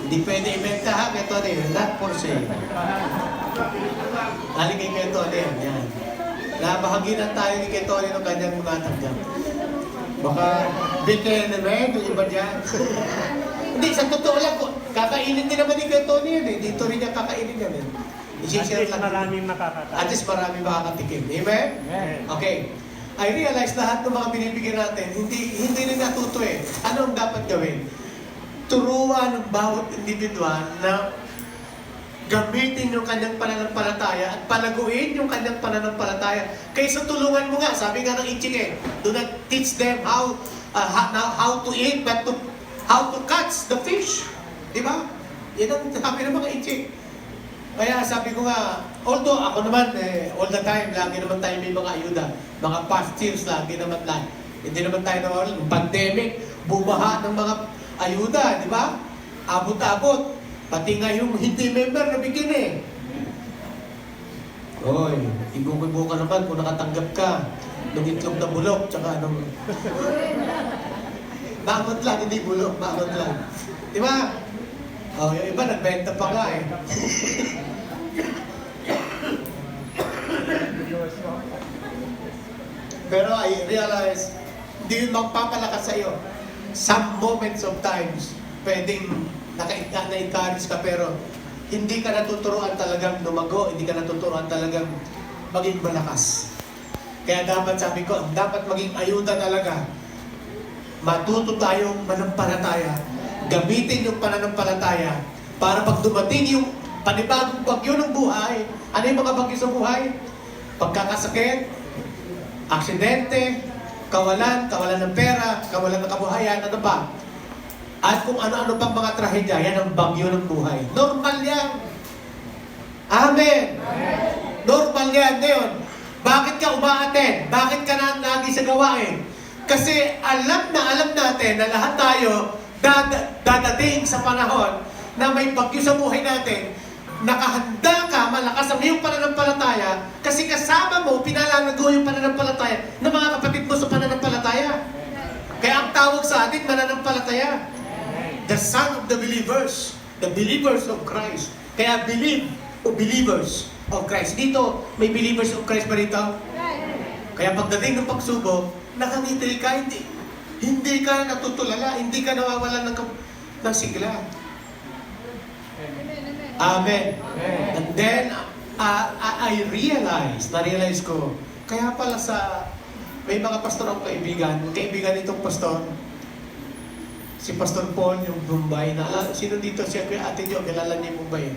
Hindi pwede ibenta ha, kaya Tony. Not for sale. Haligay kay Tony yan. Nabahaginan tayo ni kay Tony ng kanyang mga tanggap. Baka bigyan naman yung iba dyan. Hindi, sa totoo lang po, kakainin din naman ni kay Tony yan eh. Dito rin niya kakainin yan eh. At least maraming makakatawa. At least maraming makakatikim. Amen? Amen. Okay. I realize lahat ng mga binibigyan natin, hindi rin natuto eh. Ano ang dapat gawin? Turuan ng bawat individual na gamitin yung kanyang pananampalataya at palaguin yung kanyang pananampalataya. Kaysa tulungan mo nga, sabi nga ng Ichik eh, do not teach them how to eat, but how to catch the fish. Di ba? Yan ang sabi ng mga Ichik. Kaya sabi ko nga, although ako naman, all the time, lagi naman tayo may mga ayuda. Mga past years, lagi naman lang. Hindi naman tayo nawalan. Pandemic, bumaha ng mga ayuda, di ba? Abot-abot. Pati nga yung hindi member, nabigyan eh. Hoy, ibububo ka naman kung nakatanggap ka ng itlog na bulok, tsaka anong... Bangot lang, hindi bulok, bangot lang. Di ba? Oh, yung iba, nagbenta pa nga eh. Pero I realize, hindi yun magpapalakas sa iyo. Some moments of times, pwedeng na-encourage ka, pero hindi ka natuturuan talagang lumago, hindi ka natuturuan talagang maging malakas. Kaya dapat, sabi ko, dapat maging ayuda talaga. Matuto tayong manampalataya, gamitin yung pananampalataya para pag dumating yung panibagong bagyo ng buhay, ano yung mga bagyo sa buhay? Pagkakasakit, aksidente, kawalan ng pera, kawalan ng kabuhayan, ano ba? At kung ano-ano pang mga trahedya, yan ang bagyo ng buhay. Normal yan. Amen. Normal yan. Ngayon, bakit ka umaaten? Bakit ka lagi sa gawain? Kasi alam natin na lahat tayo dadating sa panahon na may bagyo sa buhay natin. Nakahanda ka, malakas ang iyong pananampalataya kasi kasama mo, pinalalago yung pananampalataya ng mga kapatid mo sa pananampalataya. Kaya ang tawag sa atin, mananampalataya. The son of the believers of Christ. Kaya believe o believers of Christ. Dito, may believers of Christ ba dito? Kaya pagdating ng pagsubok, nakangiti ka, hindi ka natutulala, hindi ka nawawalan ng sigla. Amen. And then, na-realize ko, kaya pala may mga pastor akong kaibigan nitong pastor, si Pastor Paul, yung Mumbai, sino dito siya, ate niyo, kilala niya yung Mumbai.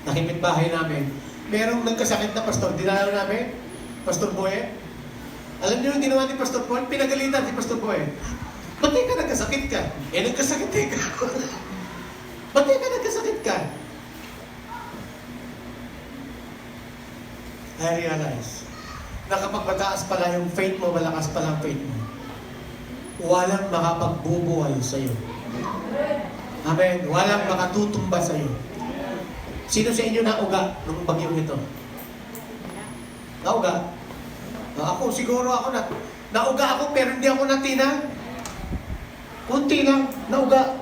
Nakipit bahay namin. Merong nagkasakit na pastor, dinala namin, Pastor Boye. Alam niyo yung ginawa ni Pastor Paul? Pinagalitan si Pastor Boye. Ba't ka nagkasakit ka? Nagkasakit ka. Ba't ka nagkasakit ka? I realize na kapag mataas pala yung faith mo, malakas pala ang faith mo, walang makapagbubuhay sa iyo. Amen. Walang makatutumba sa iyo. Sino sa inyo nauga nung bagyong ito? Nauga? Ako, siguro ako nauga ako pero hindi ako natina. Kunti lang, nauga.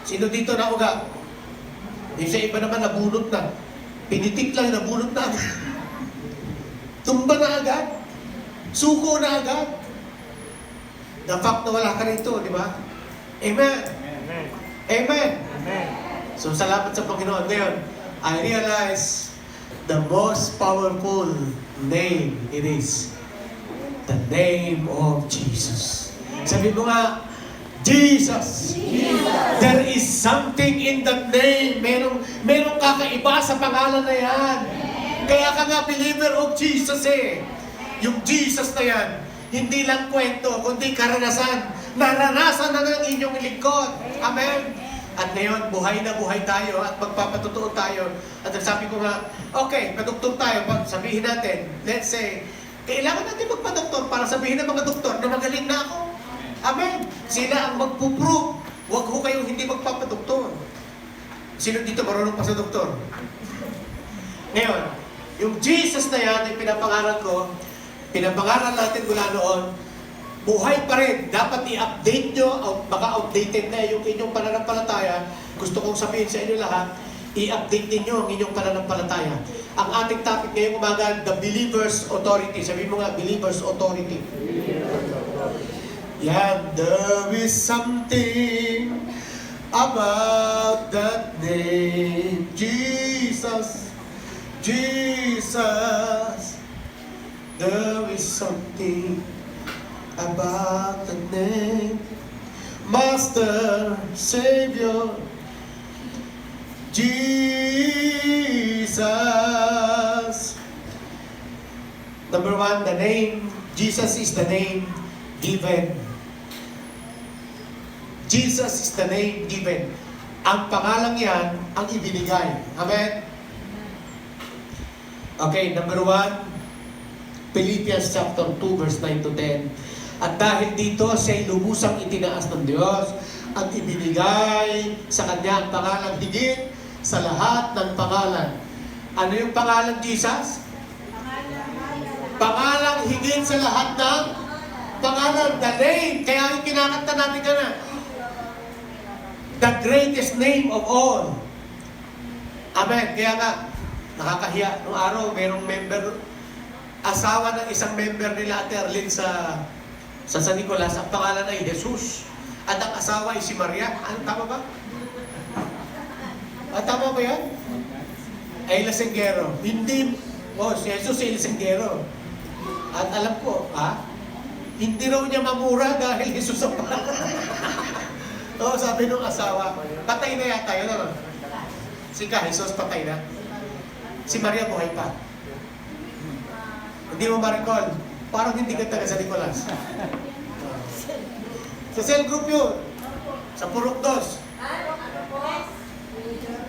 Sino dito nauga? Yung sa iba naman nabunot na. Pinitik lang, nabunot na. Tumba na agad. Suko na agad. The fact na wala ka rito, di ba? Amen. Amen. Amen. Amen. So, salamat sa Panginoon. Ngayon, I realize the most powerful name it is the name of Jesus. Sabi mo nga, Jesus. There is something in that name. Merong kakaiba sa pangalan na yan. Kaya ka nga believer of Jesus eh. Yung Jesus na yan, hindi lang kwento, kundi karanasan. Naranasan na ng inyong lingkod. Amen. At ngayon, buhay na buhay tayo at magpapatotoo tayo. At sabi ko nga, okay, padoktor tayo. Sabihin natin, let's say, kailangan natin magpadoktor para sabihin ng mga doktor na magaling na ako. Amen. Sila ang magpuprove. Huwag ho kayong hindi magpapadoktor. Sino dito marunong pa sa doktor? Ngayon, yung Jesus na yan, yung pinapangaral ko, pinapangaral natin mula noon, buhay pa rin. Dapat i-update nyo, baka outdated na yung inyong pananampalataya. Gusto kong sabihin sa inyo lahat, i-update ninyo ang inyong pananampalataya. Ang ating topic ngayong umaga, the believer's authority. Sabi mo nga, believer's authority. Yeah, there is something about that name, Jesus. Jesus. There is something about the name, Master, Savior, Jesus. Number one, the name. Jesus is the name given. Jesus is the name given. Ang pangalang yan, ang ibinigay. Amen? Okay, number one, Philippians chapter 2, verse 9 to 10. At dahil dito, siya'y lubusang itinaas ng Diyos at ibinigay sa Kanya ang pangalang higit sa lahat ng pangalan. Ano yung pangalan, Jesus? Pangalang higit sa lahat ng pangalan, the name. Kaya yung kinakanta natin ka na, the greatest name of all. Amen. Kaya nga, nakakahiya. Noong araw, mayroong member, asawa ng isang member nila, Ate Arlene, sa San Nicolas, ang pangalan ay Jesus. At ang asawa ay si Maria. Ano, tama ba? Tama ba yan? Ay Lasenggero. Hindi. Si Jesus ay Lasenggero. At alam ko, hindi raw niya mamura dahil Jesus ang pangalan. Sabi nung asawa, patay na yata yun, ano? Si Jesus patay na. Si Maria buhay pa. Hindi mo ma-recall. Parang hindi ka taga sa Nicolas. Sa cell group yun. Sa Purok 2.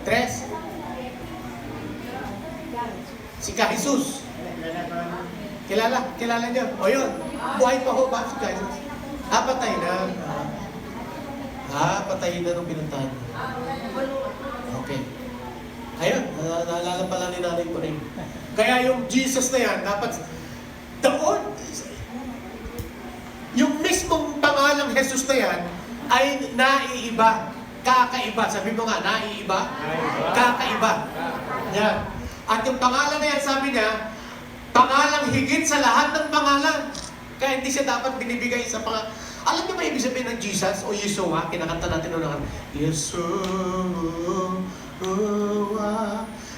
3. Si Jesus. Kilala niyo. O yun. Buhay pa ho ba si Jesus? Patay na. Patay na nung pinuntahan. Okay. Ayun, naalala pala ni nanay ko rin. Kaya yung Jesus na yan, dapat doon, yung mismong pangalang Jesus na yan, ay naiiba, kakaiba. Sabi mo nga, naiiba, kakaiba. Yan. At yung pangalan na yan, sabi niya, pangalang higit sa lahat ng pangalan. Kaya hindi siya dapat binibigay sa pangalan. Alam niyo ba ibig sabihin ng Jesus o Yeshua? Kinakanta natin noon naman. Yeshua.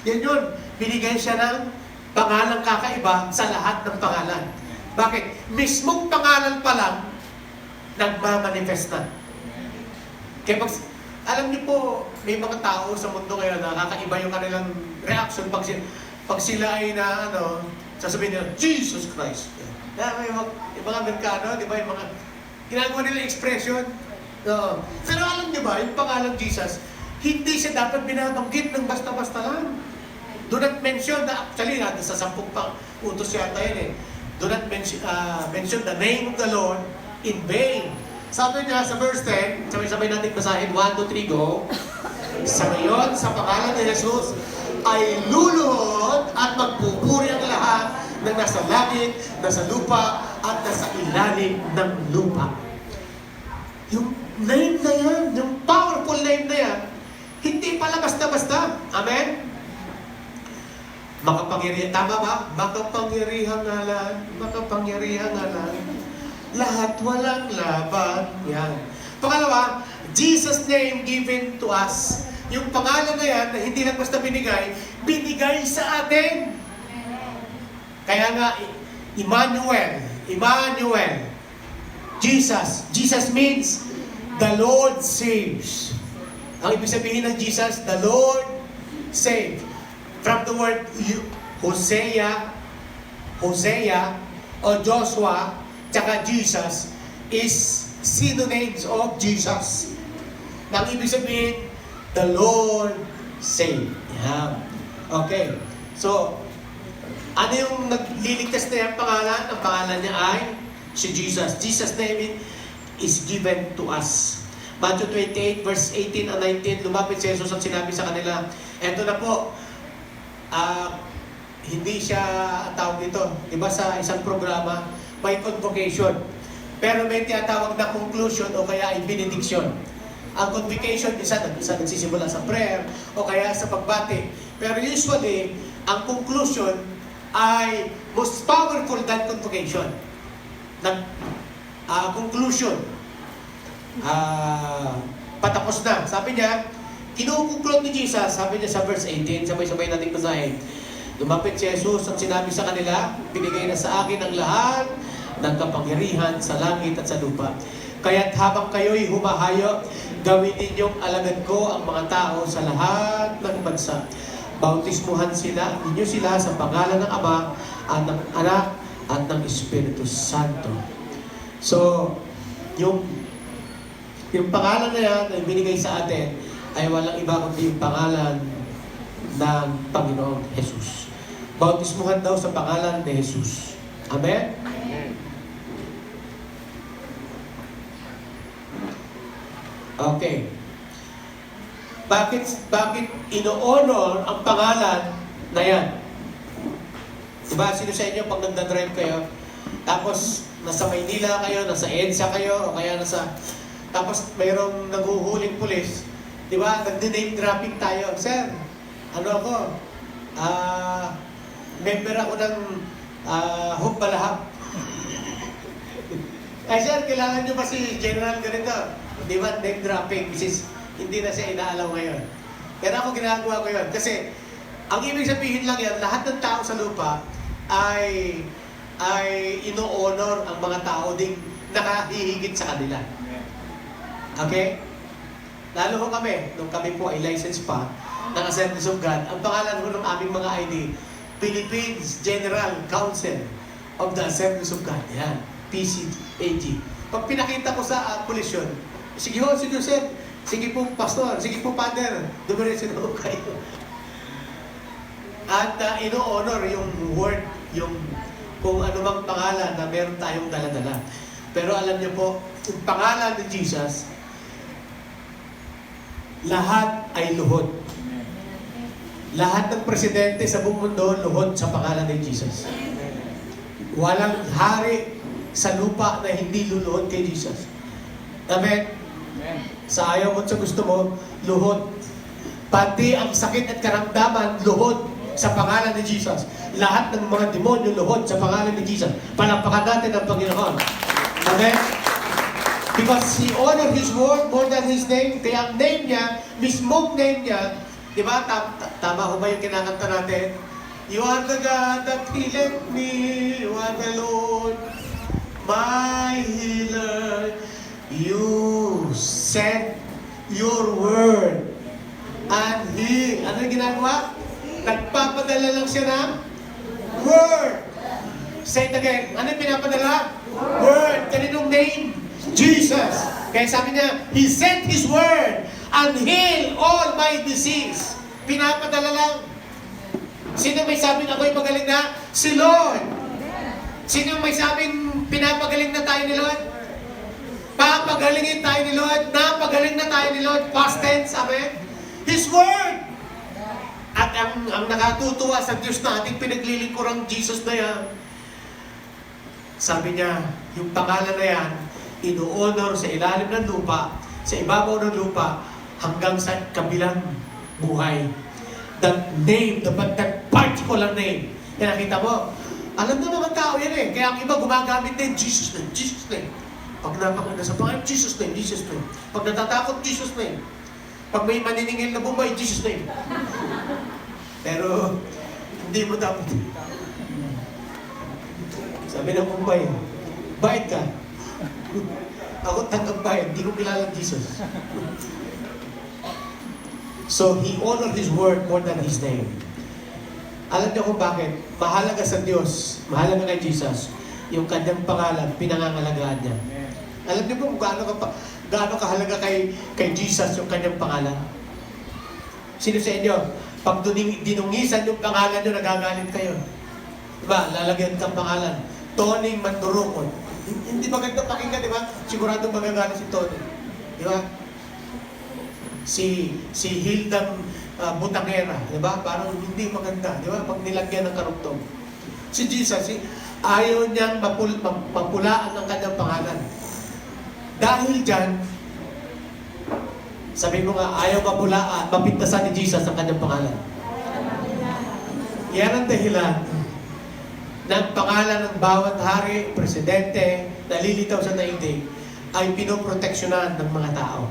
Yan yun. Binigay siya ng pangalang kakaiba sa lahat ng pangalan. Bakit? Mismong pangalan pa lang, nagmamanifest na. Kaya alam niyo po, may mga tao sa mundo ngayon na kakaiba yung kanilang reaction pag sila ay sasabihin nila, Jesus Christ. Yung mga Amerikano, di ba, yung mga ginagawa nila expression. Pero alam niyo ba, yung pangalan Jesus, hindi siya dapat binabanggit ng basta-basta lang. Do not mention, actually, sa 10 pang utos yata yun eh. Do not mention the name of the Lord in vain. Sabi niya sa verse 10, sabay-sabay natin basahin, 1, 2, 3, go. Sa ngayon, sa pangalan ni Jesus, ay luluhod at magpupuri ang lahat na nasa langit, nasa lupa, at nasa ilalim ng lupa. Yung name na yan, yung powerful name na yan, hindi pala basta-basta. Amen? Tama ba? Makapangyarihang ngalan, lahat walang laban. Yan. Pangalawa, Jesus' name given to us. Yung pangalan na yan, na hindi lang basta binigay sa atin. Kaya nga, Emmanuel, Jesus means the Lord saves. Ang ibig sabihin ng Jesus, the Lord saves. From the word Hosea, o Joshua, tsaka Jesus, is synonyms of Jesus. Nang ibig sabihin, the Lord saved. Yeah. Okay. So, ano yung nagliligtas na yung pangalan? Ang pangalan niya ay si Jesus. Jesus' name is given to us. Matthew 28, verse 18 and 19, lumapit si Jesus at sinabi sa kanila, eto na po, hindi siya tawag dito. Diba sa isang programa, may convocation. Pero may tinatawag na conclusion o kaya ay benediction. Ang convocation, isa nagsisimula sa prayer o kaya sa pagbati. Pero usually, ang conclusion ay most powerful than convocation. Conclusion. Patapos na. Sabi niya, kinukonklud ni Jesus, sabi niya sa verse 18, sabay-sabay natin basahin. Lumapit si Jesus at sinabi sa kanila, binigay na sa akin ang lahat ng kapangyarihan sa langit at sa lupa. Kaya't habang kayo'y humahayo, gawin ninyong alagad ko ang mga tao sa lahat ng bansa. Bautismuhan ninyo sila sa pangalan ng Ama at ng Anak at ng Espiritu Santo. So, yung pangalan na yan na binigay sa atin ay walang iba kundi yung pangalan ng Panginoong Jesus. Bautismuhan daw sa pangalan ni Jesus. Amen? Okay. Bakit ino-honor ang pangalan na yan? Diba, sino sa inyo pag nagdadrive kayo, tapos nasa Maynila kayo, nasa EDSA kayo, o kaya tapos mayroong naghuhuling pulis, diba, nagdi-name dropping tayo. Sir, ano ako? Member ako ng Humbalahap. Ay sir, kailangan nyo ba si General ganito? Di ba, name dropping, hindi na siya inaalaw ngayon. Kaya ako ginagawa ko yun. Kasi, ang ibig sabihin lang yan, lahat ng tao sa lupa ay ino-honor ang mga tao ding nakahihigit sa kanila. Okay? Lalo ho kami, nung kami po ay licensed pa ng Assemblies of God, ang pangalan ho ng aming mga ID, Philippines General Council of the Assemblies of God. Yan, PCAG. Pag pinakita ko sa pulisyon, sige ho, sige sir, sige po pastor, sige po father, dumiretso na ho kayo. At ino-honor yung word, yung kung ano mang pangalan na meron tayong dala-dala. Pero alam niyo po, yung pangalan ni Jesus, lahat ay luhod. Lahat ng presidente sa buong mundo, luhod sa pangalan ni Jesus. Walang hari sa lupa na hindi luluhod kay Jesus. Amen? Sa ayaw mo at sa gusto mo, luhod. Pati ang sakit at karamdaman, luhod sa pangalan ni Jesus. Lahat ng mga demonyo, luhod sa pangalan ni Jesus. Palampakan natin ang Panginoon. Amen? Because He honored His word more than His name. Kaya ang name niya, mismong name niya, di ba? Tama ho ba yung kinakanta natin? You are the God that healed me. You are the Lord, my healer. You sent your word. And He, ano yung ginagawa? Nagpapadala lang siya ng word. Say it again. Ano yung pinapadala? Word. Kaninong name? Jesus. Kaya sabi niya, He sent His word and heal all my disease. Pinapadala lang. Sino may sabing ako'y magaling na? Si Lord. Sino may sabing pinapagaling na tayo ni Lord? Papagalingin tayo ni Lord. Napagaling na tayo ni Lord. Past tense, amen? His word. At ang nakatutuwa sa Diyos na ating pinaglilingkurang Jesus na yan, sabi niya, yung pangalan na yan, ino-honor sa ilalim ng lupa, sa ibabaw ng lupa, hanggang sa kabilang buhay. That name, that particular name. Kaya nakita mo, alam na mga tao yan eh. Kaya ang iba gumagamit na Jesus name, Jesus name. Pag nasa pangalan, Jesus name, Jesus name. Pag natatakot, Jesus name. Pag may maniningil na bumay, Jesus name. Pero, hindi mo dapat. Sabi ng Mumbai, bayad ka. Ako tanggap bayad, hindi ko kilala Jesus. So, He honored His word more than His name. Alam niyo kung bakit? Mahalaga sa Diyos, mahalaga kay Jesus, yung kanyang pangalan, pinangangalagaan niya. Alam niyo po kung gaano kahalaga kay Jesus yung kanyang pangalan? Sino sa inyo? Pag dinungisan yung pangalan nyo, nagagalit kayo. Diba? Lalagyan kang pangalan. Toning Mandurukon. Hindi maganda pakinggan, di ba? Siguradong magagalit si Tony. Di ba? Si Hildang Butangera, di ba? Parang hindi maganda, di ba? Pag nilagyan ng karugtong. Si Jesus, ayaw niyang mapulaan ng kanyang pangalan. Dahil dyan, sabi mo nga, ayaw mapulaan, mapintasan ni Jesus ang kanyang pangalan. Yan ang dahilan ng pangalan ng bawat hari, presidente, nalilitaw sa daigdig, ay pinoproteksyonan ng mga tao.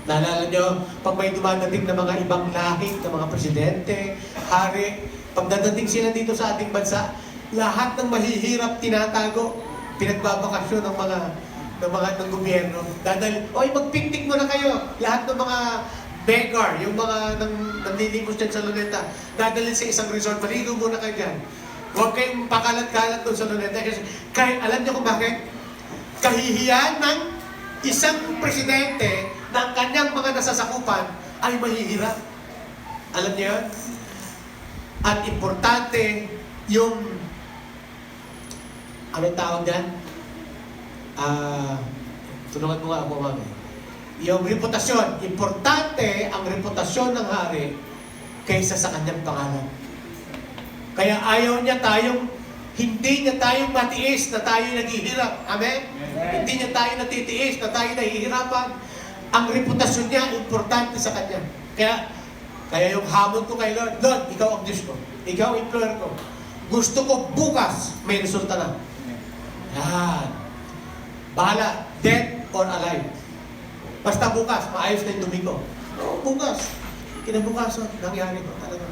Naalala nyo, pag may dumadating na mga ibang lahi, ng mga presidente, hari, Pagdadating sila dito sa ating bansa, lahat ng mahihirap tinatago, pinagbabakasyon ng gobyerno. Oy, mag-picnic muna kayo. Lahat ng mga beggar, yung mga nanlilimos dyan sa Luneta, dadalhin sa isang resort, maligo muna kayo dyan. Huwag kayong pakalat-kalat doon sa Luneta. Kasi, alam niyo kung bakit? Kahihiyan ng isang presidente ng kanyang mga nasasakupan ay mahihirap. Alam niyo yun? At importante yung anong tawag dyan? Tulungan mo nga ako, mami. Yung reputasyon. Importante ang reputasyon ng hari kaysa sa kanyang pangalan. Kaya ayaw niya hindi niya tayong matiis na tayo naghihirap. Amen? Hindi niya tayo natitiis na tayo nahihirapan. Ang reputasyon niya, importante sa kanya. Kaya yung hamon ko kay Lord, Lord, ikaw ang Diyos ko. Ikaw ang employer ko. Gusto ko bukas may resulta na. Yan. Bahala, dead or alive. Basta bukas, maayos na yung dumi ko. Bukas. Kinabukasan, nangyari ko talaga.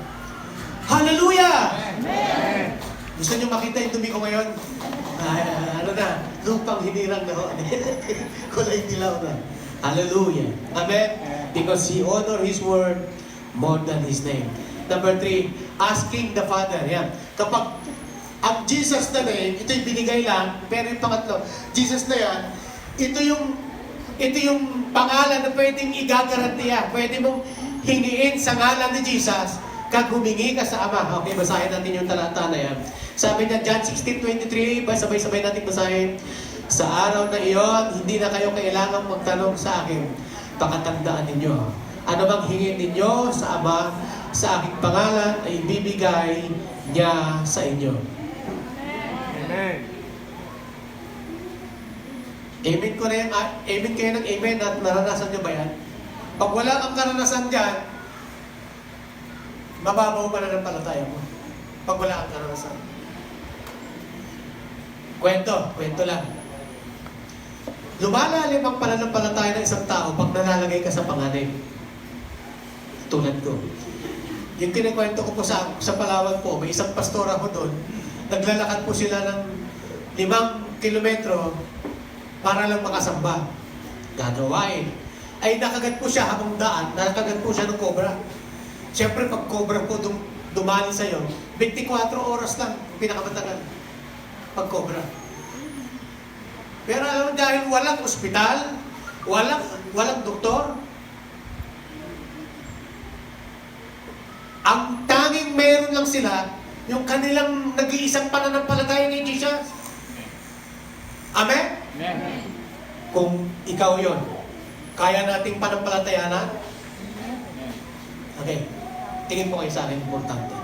Hallelujah! Amen. Gusto niyo makita yung dumi ko ngayon? Lupang hinirang na ho. Kulay dilaw na. Hallelujah. Amen? Because He honor His word more than His name. Number 3, asking the Father. Yan. Kapag ang Jesus na name, ito'y binigay lang, pero yung pangatlo, Jesus na yan, ito yung pangalan na pwedeng igagarantiya. Pwede mong hingiin sa ngalan ni Jesus kag humingi ka sa Ama. Okay, basahin natin yung talata na yan. Sabi niya, John 16:23, sabay-sabay natin basahin. Sa araw na iyon, hindi na kayo kailangang magtanong sa akin. Pakatandaan ninyo. Ano bang hingin ninyo sa Ama, sa aking pangalan, ay ibibigay niya sa inyo. Amen. Amen ko na yan. Amen kayo ng amen at naranasan nyo ba yan? Pag wala kang karanasan dyan, mababaw pa na ng palataya mo. Pag wala kang karanasan. Kwento lang. Lumalalim ang pananampalataya ng isang tao pag nalalagay ka sa panganib. Tulad ko. Yung kinikwento ko po sa Palawan po, may isang pastor ako doon. Naglalakad po sila ng 5 kilometro para lang makasamba. Gagawain. Ay nakagat po siya habang daan, nakagat po siya ng cobra. Siyempre pag cobra po dumali sa'yo, 24 oras lang pinakamatagal. Pag cobra. Pero alam mo, dahil walang ospital, walang doktor, ang tanging meron lang sila, yung kanilang nag-iisang pananampalataya ni Jesus. Amen? Amen. Kung ikaw yon, kaya nating panampalatayanan? Okay. Tingin po kayo sa akin, importante.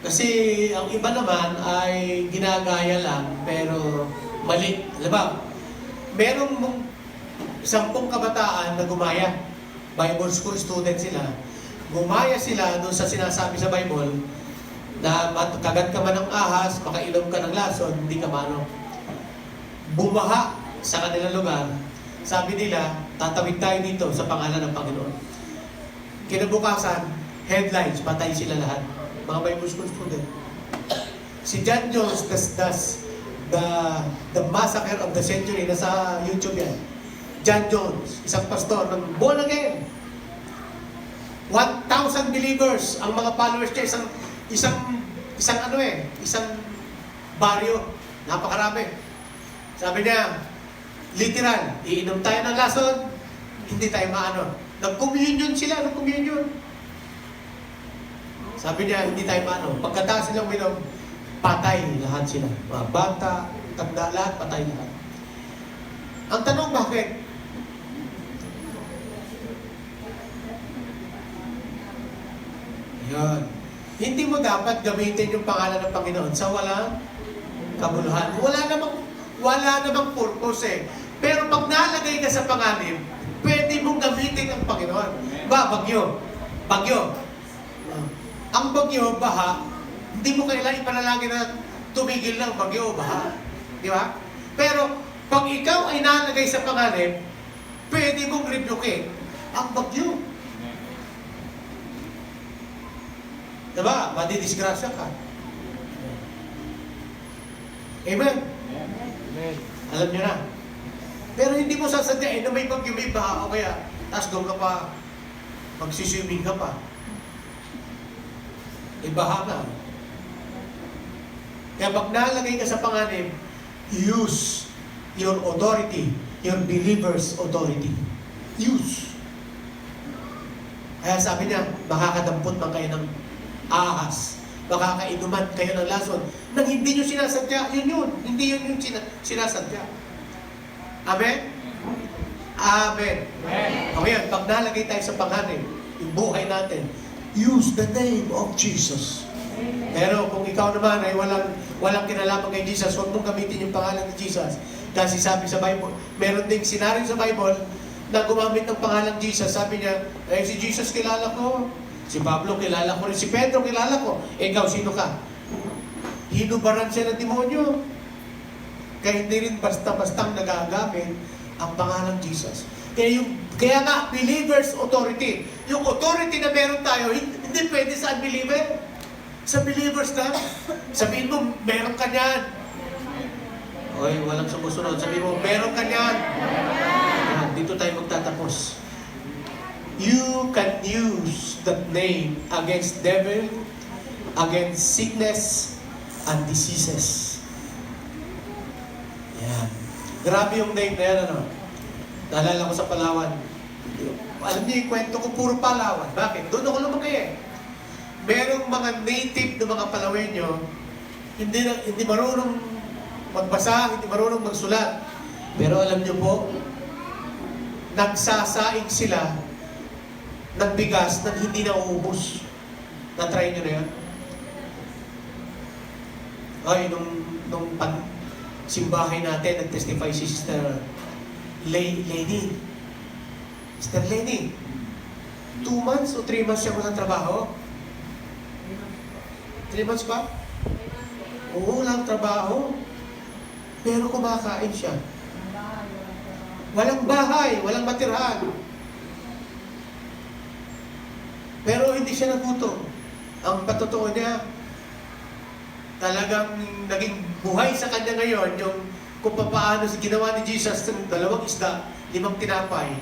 Kasi ang iba naman ay ginagaya lang, pero mali. Alam ba, merong 10 kabataan na gumaya. Bible school student sila. Gumaya sila doon sa sinasabi sa Bible na kagat ka man ng ahas, makainom ka ng lason, hindi ka mano. Bumaha sa kanilang lugar. Sabi nila, tatawid tayo dito sa pangalan ng Panginoon. Kinabukasan, headlines, patay sila lahat. Mga Bible school student. Si John Jones, the massacre of the century, nasa YouTube yan. John Jones, isang pastor ng born again. 1,000 believers ang mga followers niya, isang baryo. Napakarami. Sabi niya, literal, iinom tayo ng lason, hindi tayo maano. Nag-communion sila, Sabi niya, hindi tayo maano. Pagkatapos silang minom, patay lahat sila. Mga bata, tanda lahat, patay lahat. Ang tanong, bakit? Yan. Hindi mo dapat gamitin yung pangalan ng Panginoon sa walang kabuluhan. Wala namang purpose eh. Pero pag nalagay ka sa panganib, pwede mong gamitin ang Panginoon. Bagyo. Ang bagyo, baha, hindi mo kailangan ipanalangin na tumigil ng bagyo, baha. Di ba? Pero pag ikaw ay nalagay sa panganib, pwede mong rebuke ang bagyo. Diba? Madidisgrasya ka. Amen? Amen. Alam nyo na. Pero hindi mo sasadyain na may bagyo, may baha, o kaya, tapos doon ka pa, magsiswimming ka pa. Baha ka. Kaya pag nalagay ka sa panganib, use your authority, your believer's authority. Use. Kaya sabi niya, makakadampot man kayo ng ahas, makakainuman kayo ng lason, nang hindi nyo sinasadya, yun. Hindi yun yung sinasadya. Amen? Amen. O ngayon, pag nalagay tayo sa panganib, yung buhay natin, use the name of Jesus. Pero kung ikaw naman ay walang kinalaman kay Jesus, huwag mong gamitin yung pangalan ni Jesus. Kasi sabi sa Bible, meron ding sinarin sa Bible na gumamit ng pangalan Jesus. Sabi niya, si Jesus kilala ko, si Pablo kilala ko rin, si Pedro kilala ko. Ikaw, sino ka? Hinubaran siya ng demonyo. Kaya hindi rin basta-bastang nagagamit ang pangalan Jesus. Kaya nga, believer's authority. Yung authority na meron tayo, hindi pwede sa unbeliever. Sa believers na, sabihin mo, meron ka niyan. Oy, walang sumusunod. Sabihin mo, meron ka niyan. Dito tayo magtatapos. You can use that name against devil, against sickness, and diseases. Yan. Grabe yung name na yan, ano? Naalala ko sa Palawan. Alam niyo, yung kwento ko, puro Palawan. Bakit? Doon ako lumaki eh. Merong mga native na mga Palawenyo, hindi marunong magbasa, hindi marunong magsulat. Pero alam niyo po, nagsasaing sila ng bigas na hindi nauubos. Na-try niyo na yan? Ay, nung simbahay natin, nag-testify si Sister Lady. Sister Lady, 2 months o 3 months siya walang trabaho? 3 months ba? Oo, walang trabaho. Pero kumakain siya. Walang bahay, walang matirhan. Pero hindi siya nagutom. Ang patotoo niya, talagang naging buhay sa kanya ngayon yung kung paano ginawa ni Jesus ng 2 isda, 5 tinapay,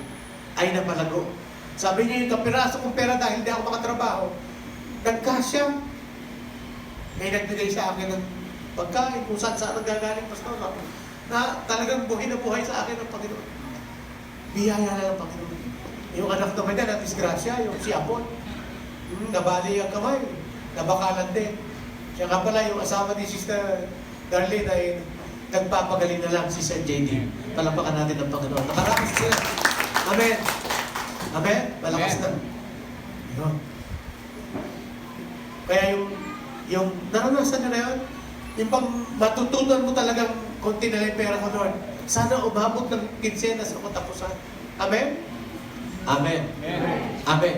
ay napalago. Sabi niya yung kapiraso kong pera dahil hindi ako makatrabaho, nagkasya. May nagbigay sa akin ng pagkain, kung saan ang gagaling, pastor, na talagang buhay na buhay sa akin ng Panginoon. Biyaya na ng Panginoon. Yung anak naman niya, na-disgrasya, yung si Apon, nabali ang kamay, nabakalan din. Siya nga pala, yung asawa ni Sister Darlene ay nagpapagaling na lang si Sir JD. Palampakan natin ang Panginoon. Nakarakas sila. Amen. Amen? Malakas na. Yun. Kaya yung naranasan nyo na yun, yung pang matutunan mo talagang konti na lang pera ko, Lord. Sana umabot ng kinsenas o katapusan. Amen? Amen. Amen.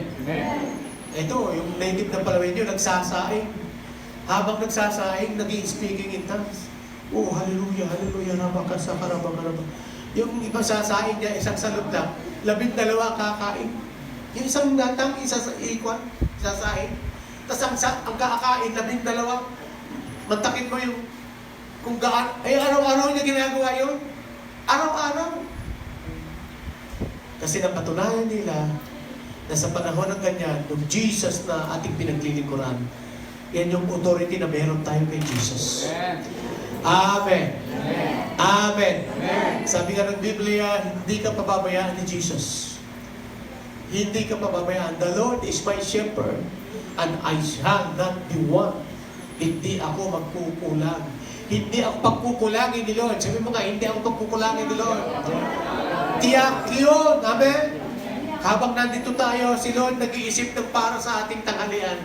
Ito, yung native na Palawenyo, nagsasaing. Habang nagsasaing, nag-i-speaking in tongues. Oh, hallelujah, hallelujah, rabakasa, karabang. Yung iba sasaing niya, isang salot lang, 12 kakain. Yung isang datang, sasaing. Tapos ang kakain, 12. Mantakin mo yung kung gaan. Ay, araw-araw niya ginagawa yun. Araw-araw. Kasi napatunayan nila na sa panahon ng ganyan, nung Jesus na ating pinaglilingkuran, yan yung authority na meron tayo kay Jesus. Amen. Amen. Sabi nga ng Biblia, hindi ka pababayaan ni Jesus. Hindi ka pababayaan. The Lord is my shepherd, and I shall not be want. Hindi ako magkukulang. Hindi ako pagkukulangin ni Lord. Sabi mo nga, hindi ako pagkukulangin ni Lord. Tiyak yun. Amen? Habang nandito tayo, si Lord nag-iisip ng para sa ating tanghalian,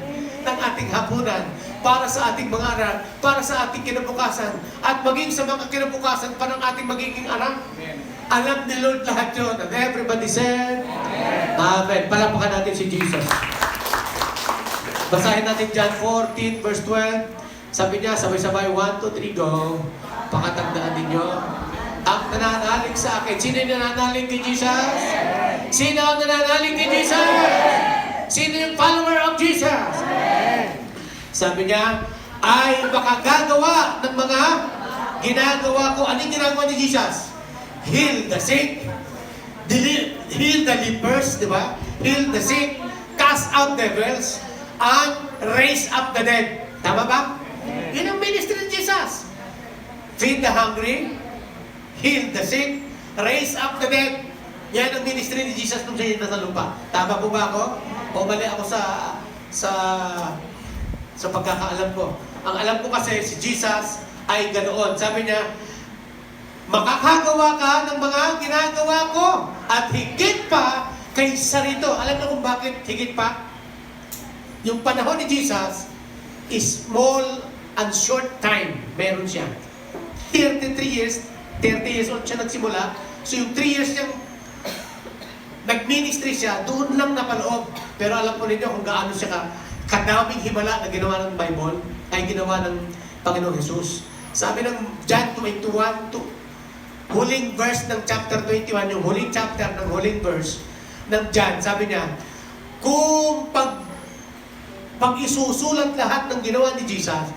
ng ating hapunan, para sa ating mga anak, para sa ating kinabukasan, at maging sa mga kinabukasan pa ng ating magiging anak. Alam ni Lord lahat yun. And everybody said, Amen. Palapakan natin si Jesus. Basahin natin John 14, verse 12. Sabi niya, sabay-sabay, 1, 2, 3, go. Pakatandaan ninyo. Ang nananalig sa akin. Sino yung nananalig kay Jesus? Sino ang nananalig kay Jesus? Sino yung follower of Jesus? Sabi niya, ay makagagawa ng mga ginagawa ko. Ano yung ginagawa ni Jesus? Heal the sick, heal the lepers, di ba? Heal the sick, cast out devils, and raise up the dead. Tama ba? Yun ang ministry ni Jesus. Feed the hungry, heal the sick, raise up the dead. Yan ang ministry ni Jesus nung siya nasa lupa. Tama po ba ako? O mali ako sa pagkakaalam ko? Ang alam ko kasi si Jesus ay ganoon. Sabi niya, makakagawa ka ng mga ginagawa ko at higit pa kaysa rito. Alam mo kung bakit higit pa? Yung panahon ni Jesus is small and short time. Meron siya. 33 years, 30 years old siya nagsimula. So yung 3 years niyang nag-ministry siya, doon lang napaloob. Pero alam po ninyo kung gaano siya kadaming himala na ginawa ng Bible, ay ginawa ng Panginoong Jesus. Sabi ng John 21, huling verse ng chapter 21, yung huling chapter ng huling verse ng John, sabi niya, kung pag isusulat lahat ng ginawa ni Jesus,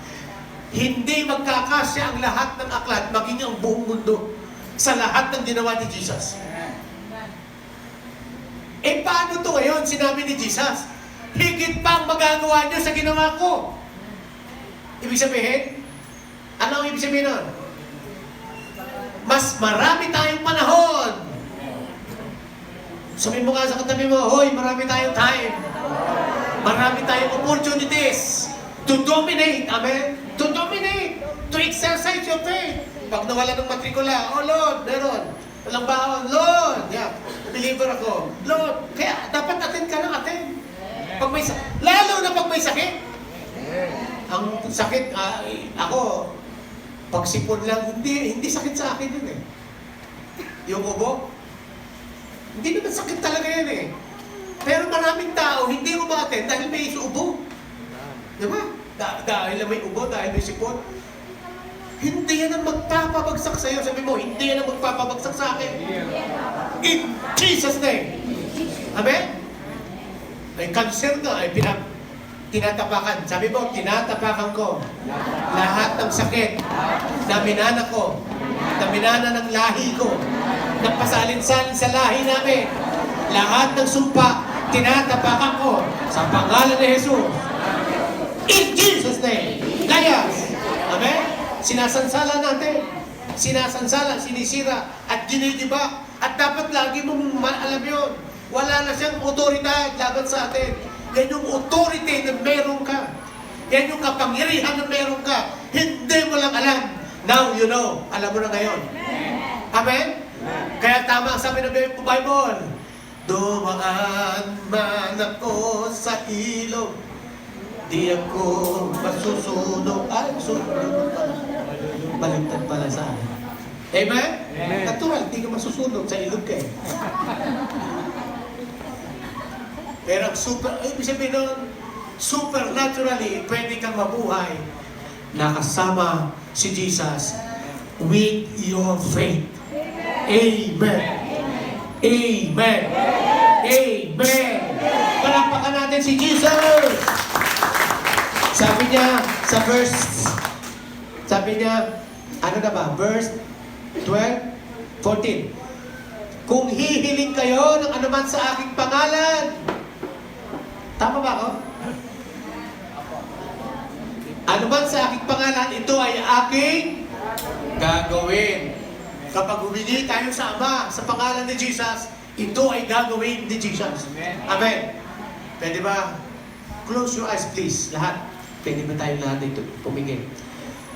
hindi magkakasya ang lahat ng aklat, maging ang buong mundo sa lahat ng ginawa ni Jesus. Eh paano to ngayon? Sinabi ni Jesus, higit pang magagawa niyo sa ginawa ko. Ibig sabihin, ano ang ibig sabihin nun? Mas marami tayong panahon. Sabihin mo nga sa katabi mo, hoy, marami tayong time. Marami tayong opportunities to dominate. Amen? To dominate. To exercise your faith. Pag nawala ng matrikula, oh Lord, meron. Walang baon, Lord, yeah, believer ako. Lord, kaya dapat attend ka ng attend. Pag may, lalo na pag may sakit. Ang sakit, ako, pagsipon lang, hindi sakit sa akin yun eh. Yung ubo, hindi naman sakit talaga yan eh. Pero maraming tao, hindi umaten dahil may ubo. Di ba? Dahil may ubo, dahil may sipon. Hindi yan ang magpapabagsak sa'yo. Sabi mo, hindi yan ang magpapabagsak sa akin. In Jesus' name. Amen? May cancer na, ay tinatapakan. Sabi mo, tinatapakan ko lahat ng sakit na minana ko, na minana ng lahi ko, na pasalin-salin sa lahi namin. Lahat ng sumpa, tinatapakan ko sa pangalan ni Jesus. In Jesus' name. Layas. Amen? Sinasansala natin. Sinasansala, sinisira, at dinidiba. At dapat lagi mong alam yun. Wala na siyang otoridad laban sa atin. Yan yung authority na meron ka. Yan yung kapangyarihan na meron ka. Hindi mo lang alam. Now you know. Alam mo na ngayon. Amen? Kaya tama ang sabi ng Bible. Dumaan man ako sa ilog, di ako masusunog. Ay, susunog pala. Baliktad pala sa akin. Amen? Amen. Natural, di ka masusunog sa ilog ka eh. Pero ang ibig sabihin nun, supernaturally, pwede kang mabuhay na kasama si Jesus with your faith. Amen. Amen. Amen. Palakpakan natin si Jesus. Sabi niya sa ano na ba? Verse 12, 14. Kung hihiling kayo ng anuman sa aking pangalan. Tama ba ako? Anuman sa aking pangalan, ito ay aking gagawin. Kapag humingi tayo sa Ama, sa pangalan ni Jesus, ito ay gagawin ni Jesus. Amen. Pwede ba? Close your eyes, please. Lahat. Pwede ba tayo lahat dito pumingin?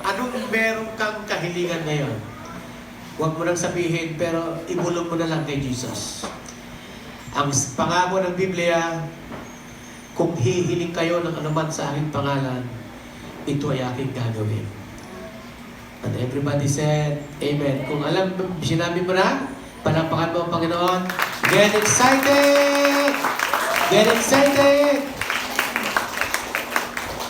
Anong meron kang kahilingan ngayon? Huwag mo nang sabihin, pero ibulong mo na lang kay Jesus. Ang pangako ng Biblia, kung hihiling kayo ng anuman sa aking pangalan, ito ay aking gagawin. And everybody said, Amen. Kung alam, sinabi mo na, palapakan mo ang Panginoon. Get excited! Get excited!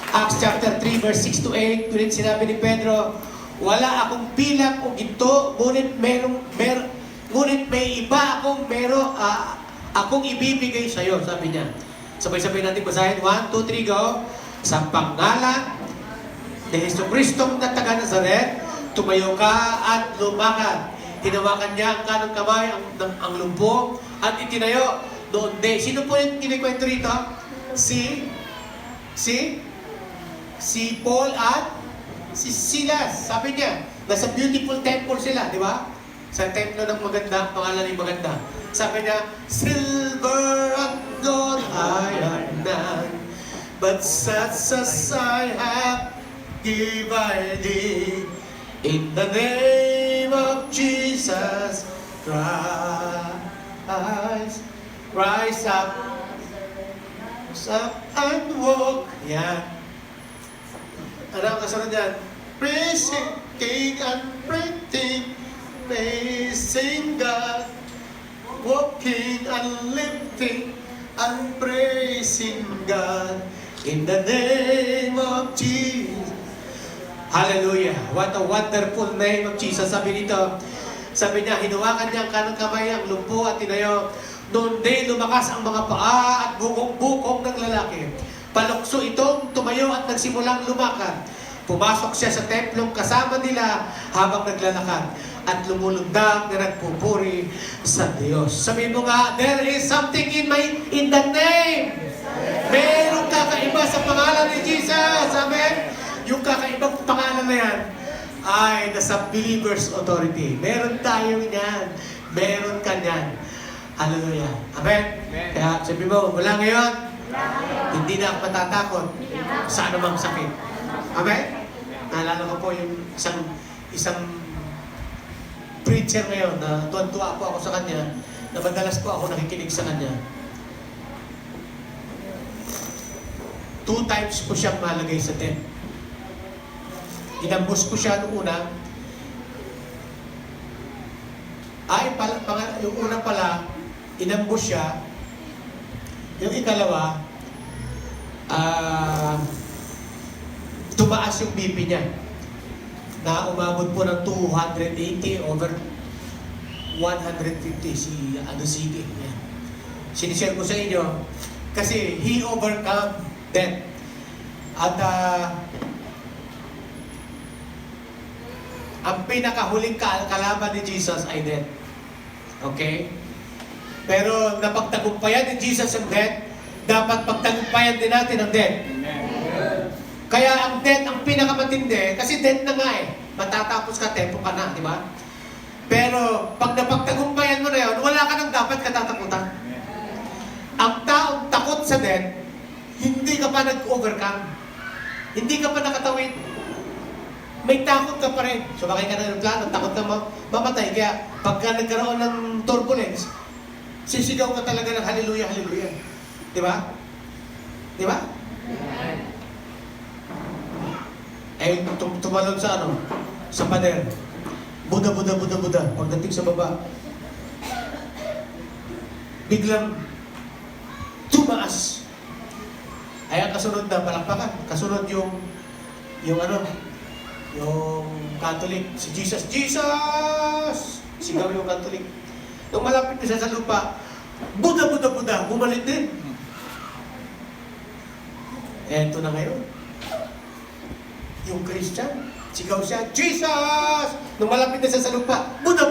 Acts chapter 3, verse 6 to 8, tulit sinabi ni Pedro, wala akong pilak o ginto, ngunit may iba akong ibibigay sa iyo, sabi niya. Sabay-sabay natin basahin. 1, 2, 3, go. Sa pangalan ni Jesucristong na taga Nazaret, tumayo ka at lumakad. Hinawakan niya ang kanang kamay, ang lumpo, at itinayo. Doon din. Sino po yung kinikwento rito? Si Paul at si Silas. Sabi niya, nasa beautiful temple sila, di ba? Sa templo ng maganda, pangalan ng maganda. Sabi niya, silver and gold I have none, but such as I have give I thee. In the name of Jesus Christ, rise up and walk. Yan. Ano ang kasunod yan? Praising King and praising, praising God, walking and lifting and praising God in the name of Jesus. Hallelujah! What a wonderful name of Jesus. Sabi niya, hinuwakan niya ang kanang kamay, ang lumpo at tinayo. Noon din lumakas ang mga paa at bukong-bukong ng lalaki. Palukso itong tumayo at nagsimulang lumakad. Pumasok siya sa templong kasama nila habang naglalakad at lumulundag na nagpupuri sa Diyos. Sabi mo nga, there is something in the name. Merong kakaiba sa pangalan ni Jesus. Amen? Yung kakaibang pangalan na yan ay nasa believer's authority. Meron tayo niyan. Meron ka niyan. Hallelujah. Amen? Amen. Kaya sabi mo, mula ngayon, hindi na ako matatakot sa anumang sakit. Amen? Naalala ko po yung isang preacher ngayon na tuwan-tuwa po ako sa kanya, na madalas po ako nakikinig sa kanya. 2 times po siyang malagay sa tent. Inambus ko siya noong una. Yung una pala, inambus siya. Yung ikalawa, tumaas yung BP niya. Na umabot po ng 280 over 150 si Sige. Sinishare ko sa inyo kasi he overcome death. At ang pinakahuling kalaban ni Jesus ay death. Okay? Pero napagtagumpayan ni Jesus ang death, dapat pagtagumpayan din natin ang death. Kaya ang death ang pinakamatindi, kasi death na nga eh. Matatapos ka, tempo ka na, di ba? Pero pag napagtagumpayan mo na yun, wala ka nang dapat katatakutan. Ang taong takot sa death, hindi ka pa nag-overcome. Hindi ka pa nakatawid. May takot ka pa rin. So bakit ka na ng plano, takot ka mamatay. Kaya pagka nagkaroon ng turbulence, sisigaw ka talaga ng hallelujah, hallelujah. Di ba? Di ba? Eh, tumalon sa sa pader. Buda. Pagdating sa baba, biglang tumaas. Ay, ang kasunod na palakpakan. Kasunod yung Catholic. Si Jesus! Sigaw yung Catholic. Nung malapit na siya sa lupa, Buda, bumalik din. Eto na ngayon. Yung Christian, sigaw siya, Jesus! Nung malapit na siya sa lupa, Buda.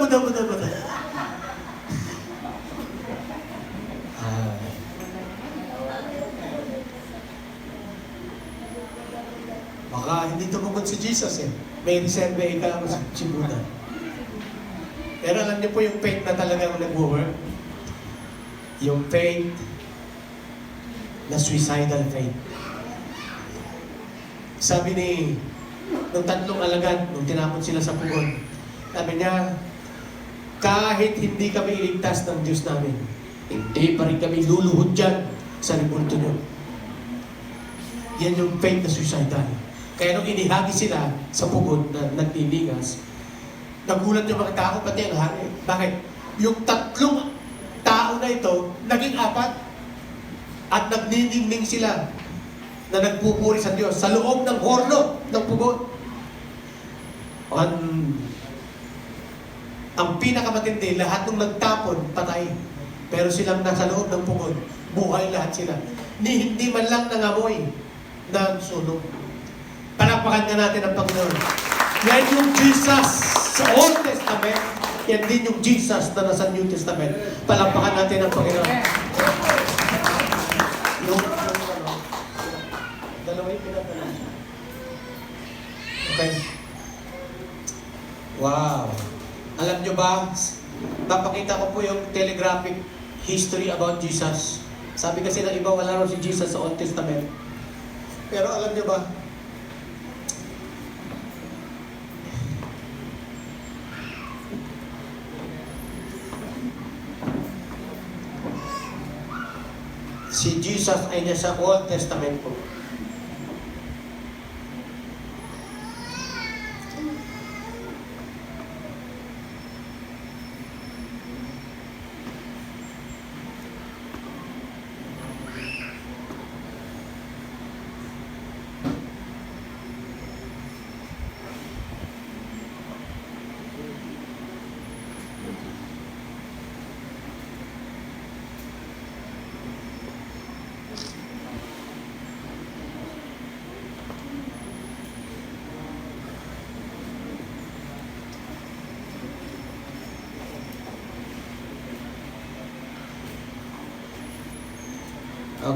Baka hindi tumugod si Jesus eh. May reserve ika si Buddha. Pero alam niyo po yung faith na talagang nag-work. Yung faith na suicidal faith. Sabi nung 3 alagad, nung tinapon sila sa pugon, sabi niya, kahit hindi kami iligtas ng Diyos namin, hindi pa rin kami luluhod dyan sa ribulto niyo. Yan yung faith na suicidal. Kaya nung inihagi sila sa pugon na nagliligas, nagulat yung mga tao, pati ang hari. Bakit? Yung 3 tao na ito, naging 4 at nagniningning sila na nagpupuri sa Diyos sa loob ng horno ng pugon. Ang pinakamatindi, lahat ng nagtapon, patay. Pero silang nasa loob ng pugon, buhay lahat sila. Hindi man lang nangamoy ng sulong. Palakpakan nga natin ang Panginoon. Yan yung Jesus sa Old Testament, yan din yung Jesus na nasa New Testament. Palakpakan natin ang Panginoon. Yung dalawa yung pinadala. Okay. Wow. Alam nyo ba, papakita ko po yung telegraphic history about Jesus. Sabi kasi ng iba, wala rin si Jesus sa Old Testament. Pero alam nyo ba, si Jesus ay nasa Old Testament po.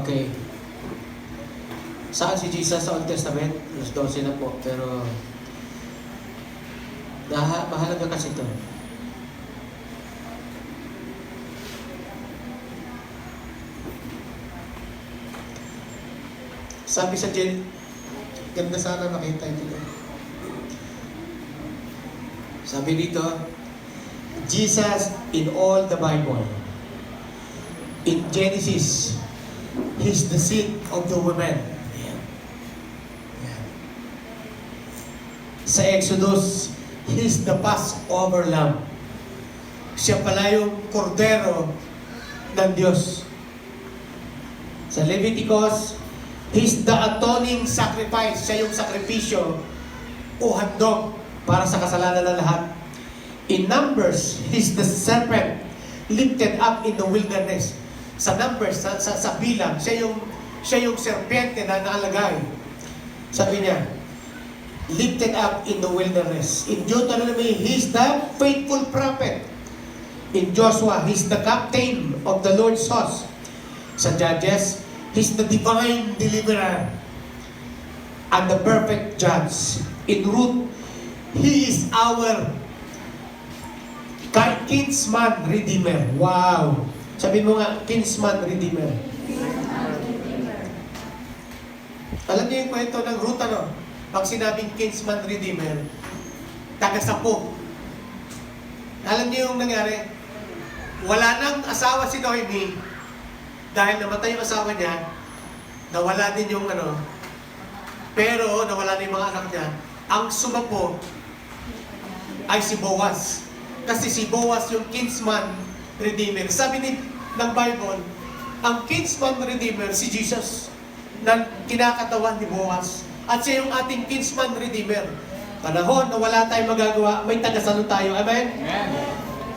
Okay. Saan si Jesus sa Old Testament? Mas 12 na po. Pero mahalaga kasi ito. Sabi sa ganda sana makita ito. Sabi dito, Jesus in all the Bible. In Genesis, He's the seed of the woman. Ayan. Ayan. Sa Exodus, He's the Passover Lamb. Siya pala yung kordero ng Diyos. Sa Leviticus, He's the atoning sacrifice. Siya yung sakripisyo o handog para sa kasalanan ng lahat. In Numbers, He's the serpent lifted up in the wilderness. Sa Numbers, sa bilang, siya yung serpente na nalagay. Sabi niya, lifted up in the wilderness. In Deuteronomy, He's the faithful prophet. In Joshua, He's the captain of the Lord's host. Sa Judges, He's the divine deliverer and the perfect judge. In Ruth, He is our kinsman redeemer. Wow! Sabi mo nga, kinsman redeemer. Alam niyo yung kwento ng Ruth, ano? Pag sinabing kinsman redeemer, taga-sapo. Alam niyo yung nangyari? Wala nang asawa si Noemi dahil namatay yung asawa niya, nawala din yung pero nawala din yung mga anak niya. Ang sumapo ay si Boaz. Kasi si Boaz yung kinsman redeemer. Sabi ng Bible, ang kinsman redeemer si Jesus na kinakatawan ni Boaz. At siya yung ating kinsman redeemer. Panahon na wala tayong magagawa, may tagasalo tayo. Amen? Amen.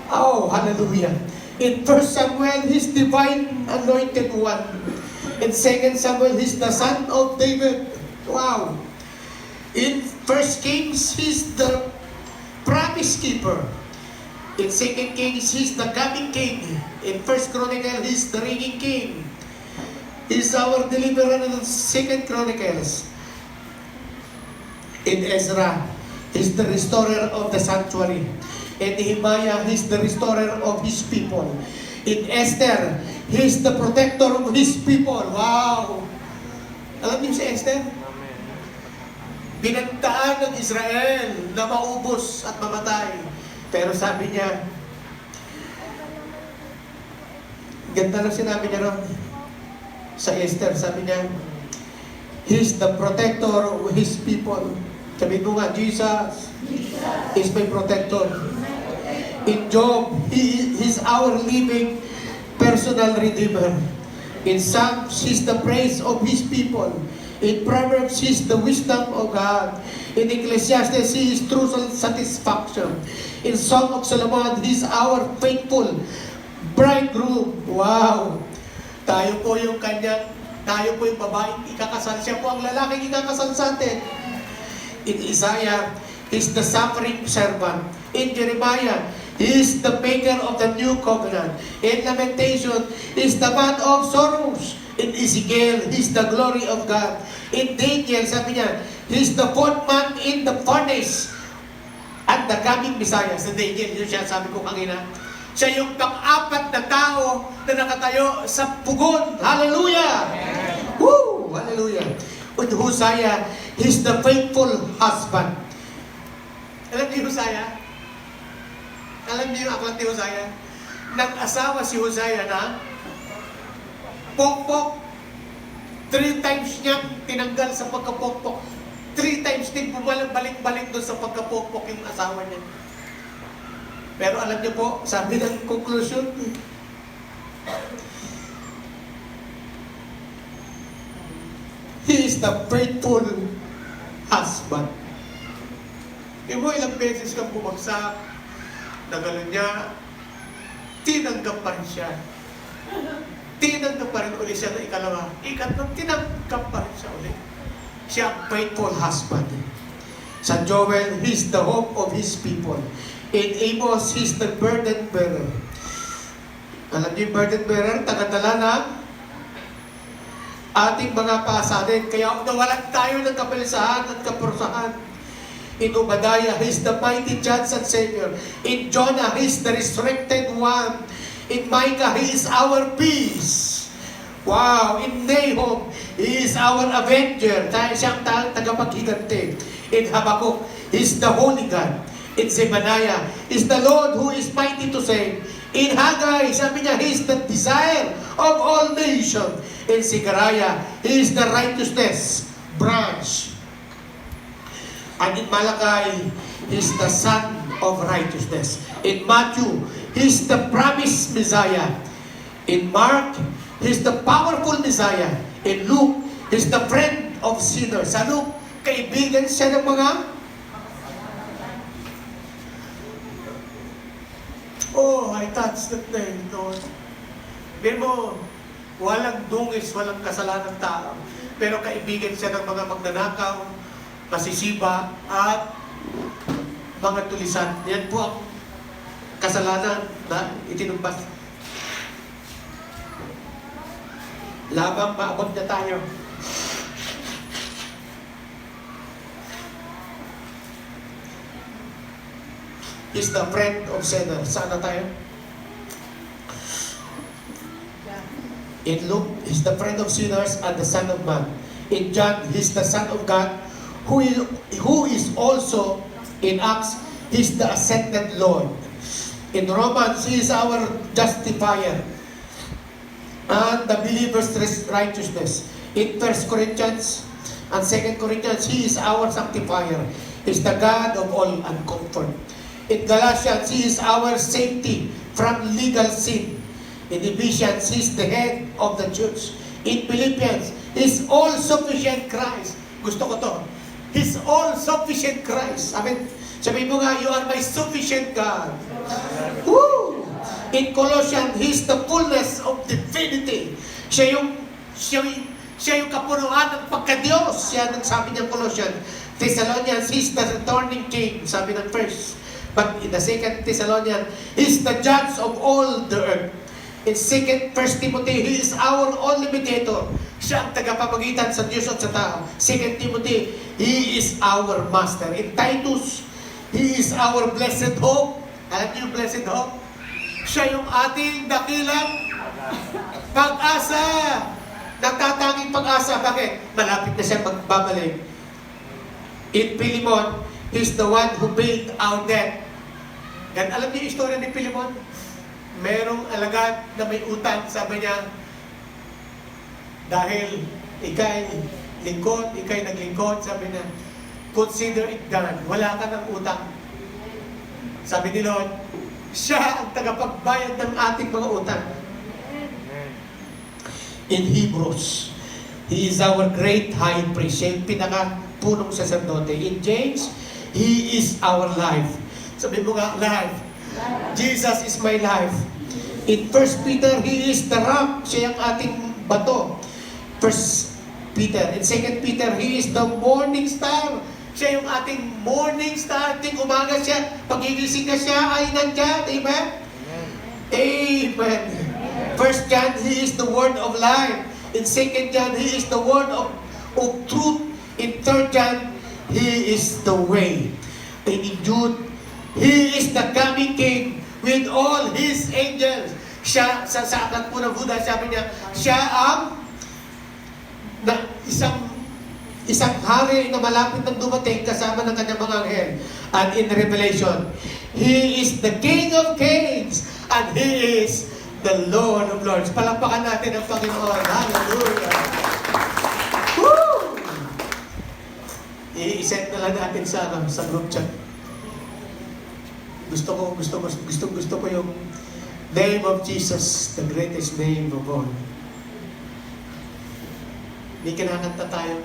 Oh, hallelujah. In 1 Samuel, He's divine anointed one. In 2 Samuel, He's the son of David. Wow. In 1 Kings, He's the promise keeper. In 2 Kings, He's the coming king. In 1 Chronicles, He's the reigning king. He's our deliverer in 2 Chronicles. In Ezra, He's the restorer of the sanctuary. In Nehemiah, He's the restorer of His people. In Esther, He's the protector of His people. Wow! Alam niyo si Esther? Binantaan ng Israel na maubos at mamatay. Pero sabi niya, ganda lang sinabi niya ron sa Esther, sabi niya, He's the protector of His people. Sabi mo nga, Jesus is my protector. In Job, He's our living personal redeemer. In Psalms, He's the praise of His people. In Proverbs, He's the wisdom of God. In Ecclesiastes, He is true satisfaction. In Song of Solomon, He's our faithful bridegroom. Wow! Tayo po yung kanyang Tayo po yung babaeng ikakasal. Siya po ang lalaking ikakasal sa atin. In Isaiah, He's the suffering servant. In Jeremiah, He is the maker of the new covenant. In Lamentation, He is the man of sorrows. In Ezekiel, He is the glory of God. In Daniel, sabi niya, He is the fourth man in the furnace. At the coming Messiah. Sa Daniel, yun siya sabi ko kanina. Siya yung pang-apat na tao na nakatayo sa pugon. Hallelujah! Woo! Hallelujah! With Hosea, He's the faithful husband. Alam niyo Hosea? Alam niyo yung aklat ni Hosea? Nag-asawa si Hosea na pokpok. 3 times niya tinanggal sa pagkapokpok. 3 times din bumalik-balik doon sa pagkapokpok yung asawa niya. Pero alam niyo po, sabi ng conclusion, He is the faithful husband. Yung mo ilang beses kang bumagsak, nagalan niya, tinanggap pa rin siya. Tinanggap pa rin ulit siya na ikalawa. Ikatlong, tinanggap pa rin siya ulit. Siya ang faithful husband. Sa Joel, He's the hope of His people. In Amos, He's the burden bearer. Alam niyo yung burden bearer, tagadala ng ating mga pasanin. Kaya nawalan tayo ng kapalisahan at kapurusahan. In Obadiah, He's the mighty judge and Savior. In Jonah, He's the resurrected one. In Micah, He is our peace. Wow! In Nahum, He is our avenger. Siyang tagapaghiganti. In Habakkuk, He's the Holy God. In Zephaniah, He's the Lord who is mighty to save. In Haggai, sabi niya, He is the desire of all nations. In Zechariah, He is the righteousness branch. And in Malachi, He is the Son of righteousness. In Matthew, He is the promised Messiah. In Mark, He is the powerful Messiah. In Luke, He is the friend of sinners. Sa Luke, kaibigan siya ng mga oh, I touched that name, Lord. Pero mo, walang dungis, walang kasalanan tao. Pero kaibigan siya ng mga magnanakaw, masisiba, at mga tulisan. Yan po ang kasalanan na itinumbas. Labang maabot na tayo. He's the friend of sinners. Saan na tayo? In Luke, He's the friend of sinners and the Son of Man. In John, He's the Son of God, who is also, in Acts, He's the ascended Lord. In Romans, He is our justifier and the believer's righteousness. In 1 Corinthians and 2 Corinthians, He is our sanctifier. He's the God of all and comfort. In Galatians, He is our safety from legal sin. In Ephesians, He is the head of the church. In Philippians, He's all-sufficient Christ. Gusto ko to. He's all-sufficient Christ. Amen. Sabihin mo nga, you are my sufficient God. Woo! In Colossians, He's the fullness of divinity. Siya yung kapunuan ng pagka-Diyos. Siya nagsabi niya Colossians. Thessalonians, He's the returning King. Sabi ng first. But in the 2 Thessalonians, He's the judge of all the earth. In 1 Timothy, He is our only mediator. Siya ang tagapamagitan sa Diyos at sa tao. 2 Timothy, He is our master. In Titus, He is our blessed hope. Alam niyo yung blessed hope? Siya yung ating dakilang pag-asa. Nagtatanging pag-asa. Bakit? Malapit na siya magbabalik. In Philemon, He's the one who paid our debt. Yan, alam niyo yung istorya ni Philemon? Merong alagad na may utang, sabi niya, dahil ikay lingkod, ikay naglingkod, sabi niya, consider it done. Wala ka ng utang. Sabi ni Lord, siya ang tagapagbayad ng ating mga utang. In Hebrews, He is our great high priest. Siya yung pinaka-punong sacerdote. In James, He is our life. Sabi mo nga, life. Jesus is my life. In 1 Peter, He is the rock. Siya yung ating bato. First Peter. In 2 Peter, He is the morning star. Siya yung ating morning star. Ating umaga siya. Pagigising ka siya ay nandyan. Amen? Amen. First John, He is the word of life. In 2 John, He is the word of truth. In 3 John, He is the way. And in Jude, He is the coming King with all His angels. Siya, sa aklat po ng Buddha, sabi niya, siya ang isang hari na malapit ng dumating kasama ng kanyang mga anghel. And in Revelation, He is the King of Kings and He is the Lord of Lords. Palakpakan natin ang Panginoon. Hallelujah! Woo! I-send na lang natin sa group chat. Gusto ko yung name of Jesus, the greatest name of all. May kinakanta tayo.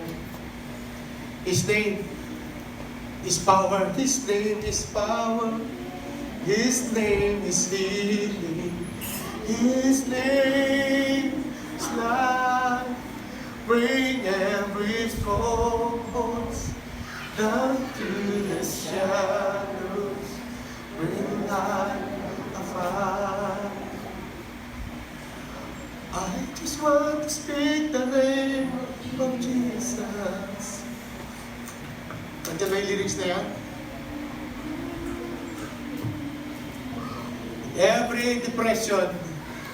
His name is power. His name is power. His name is healing. His name is life. Bring every focus down to the shadows. Bring light afar. I just want to speak the name of Jesus. Nandiyan ba yung lyrics na yan? Every depression,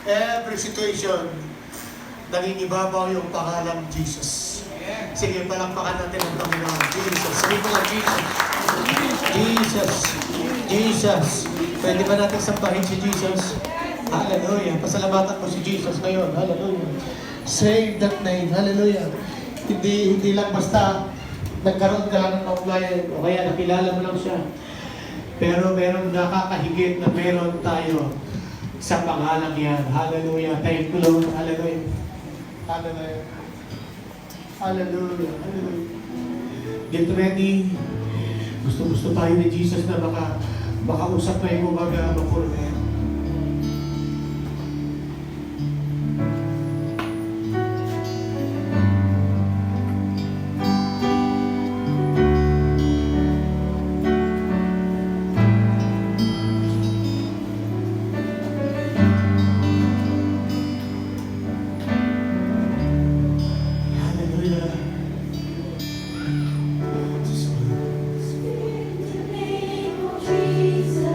every situation, nangingibabaw yung pangalan Jesus. Sige, palakpakan natin ang Panginoon. Jesus. Sabi ko nga, Jesus. Jesus. Jesus. Pwede ba natin sampahin si Jesus? Hallelujah. Pasalamatan mo si Jesus ngayon. Hallelujah. Say that name. Hallelujah. Hindi lang basta nagkaroon ka lang ng kaugnayan o kaya nakilala mo lang siya. Pero meron nakakahigit na meron tayo sa pangalan yan. Hallelujah. Thank you, Lord. Hallelujah. Hallelujah. Hallelujah. Hallelujah. Get ready. Gusto tayo ni Jesus na makausap na yung umaga mapulmen. Speak the name of Jesus.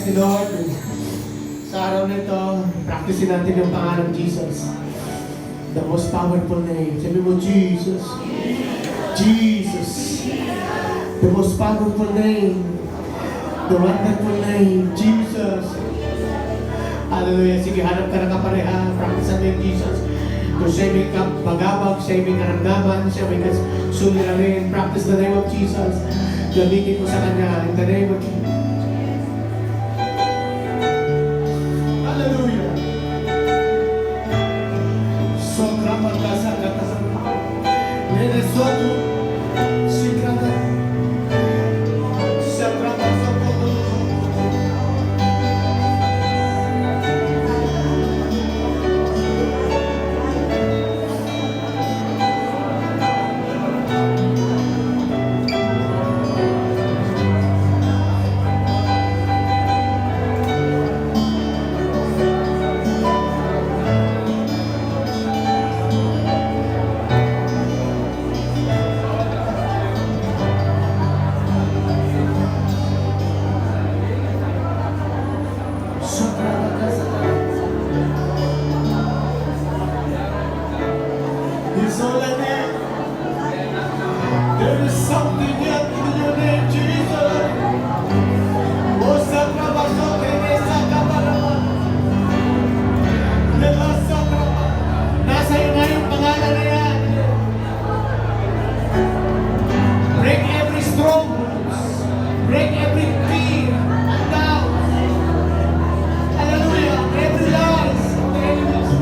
si Lord. Sa araw na ito, practice natin yung pangalan Jesus. The most powerful name. Sabi mo, Jesus. Jesus. The most powerful name. The wonderful name. Jesus. Hallelujah. Sige, hanap ka na kapareha. Practice natin yung Jesus. Kung siya may pagabag, siya may karamdaman, siya may suliranin. Practice the name of Jesus. Gamitin mo sa Kanya in the name of Jesus. Hallelujah. Sobrang magkasal-kasal. Nenesoto. Sikrata. Sobrang magkasal. His holy name. There is something yet in your name, Jesus. O Sakrabasote, Nesakabarama. Nelasakraba. Nasa iyo na yung pangalan na yan. Break every strongholds. Break every fear and doubt. Hallelujah. Every lies of the enemies.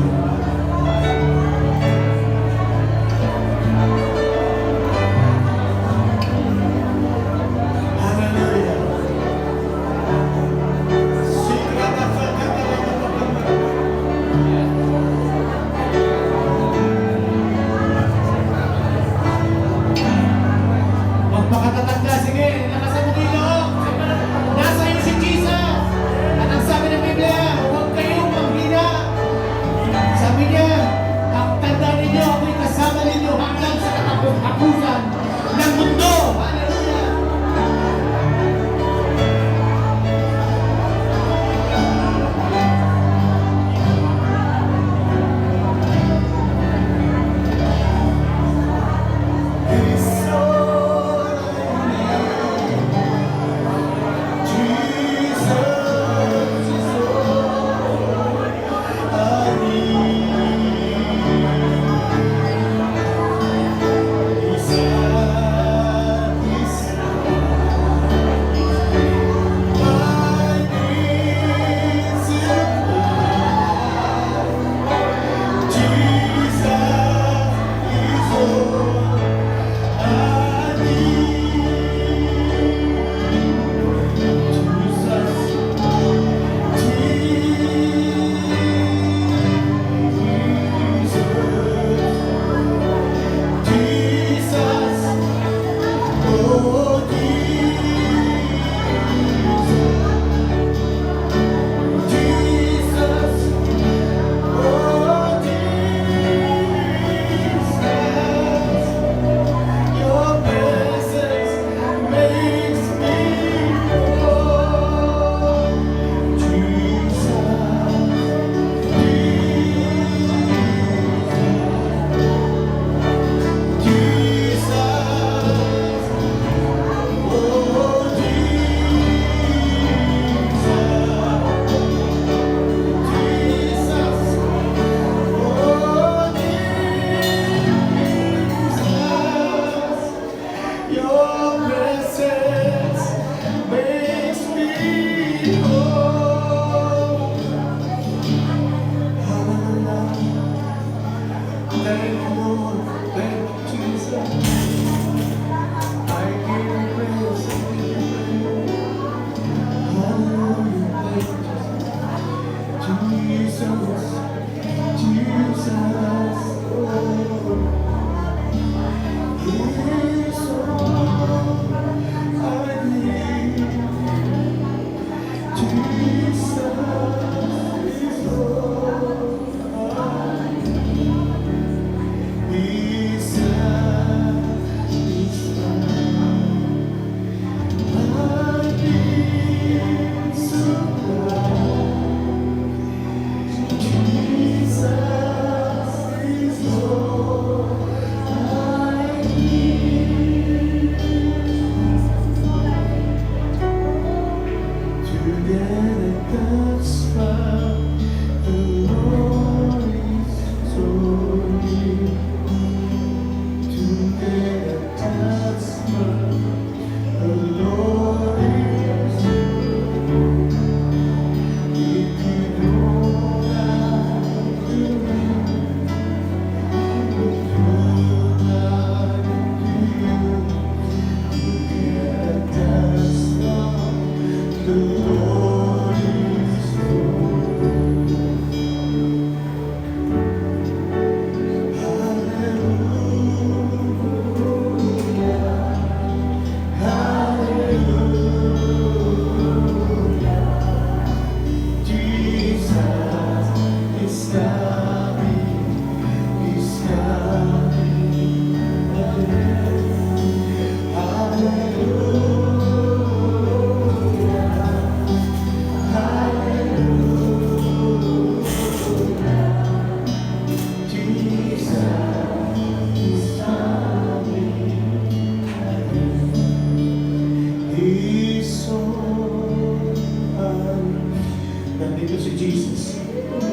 Nandito si Jesus.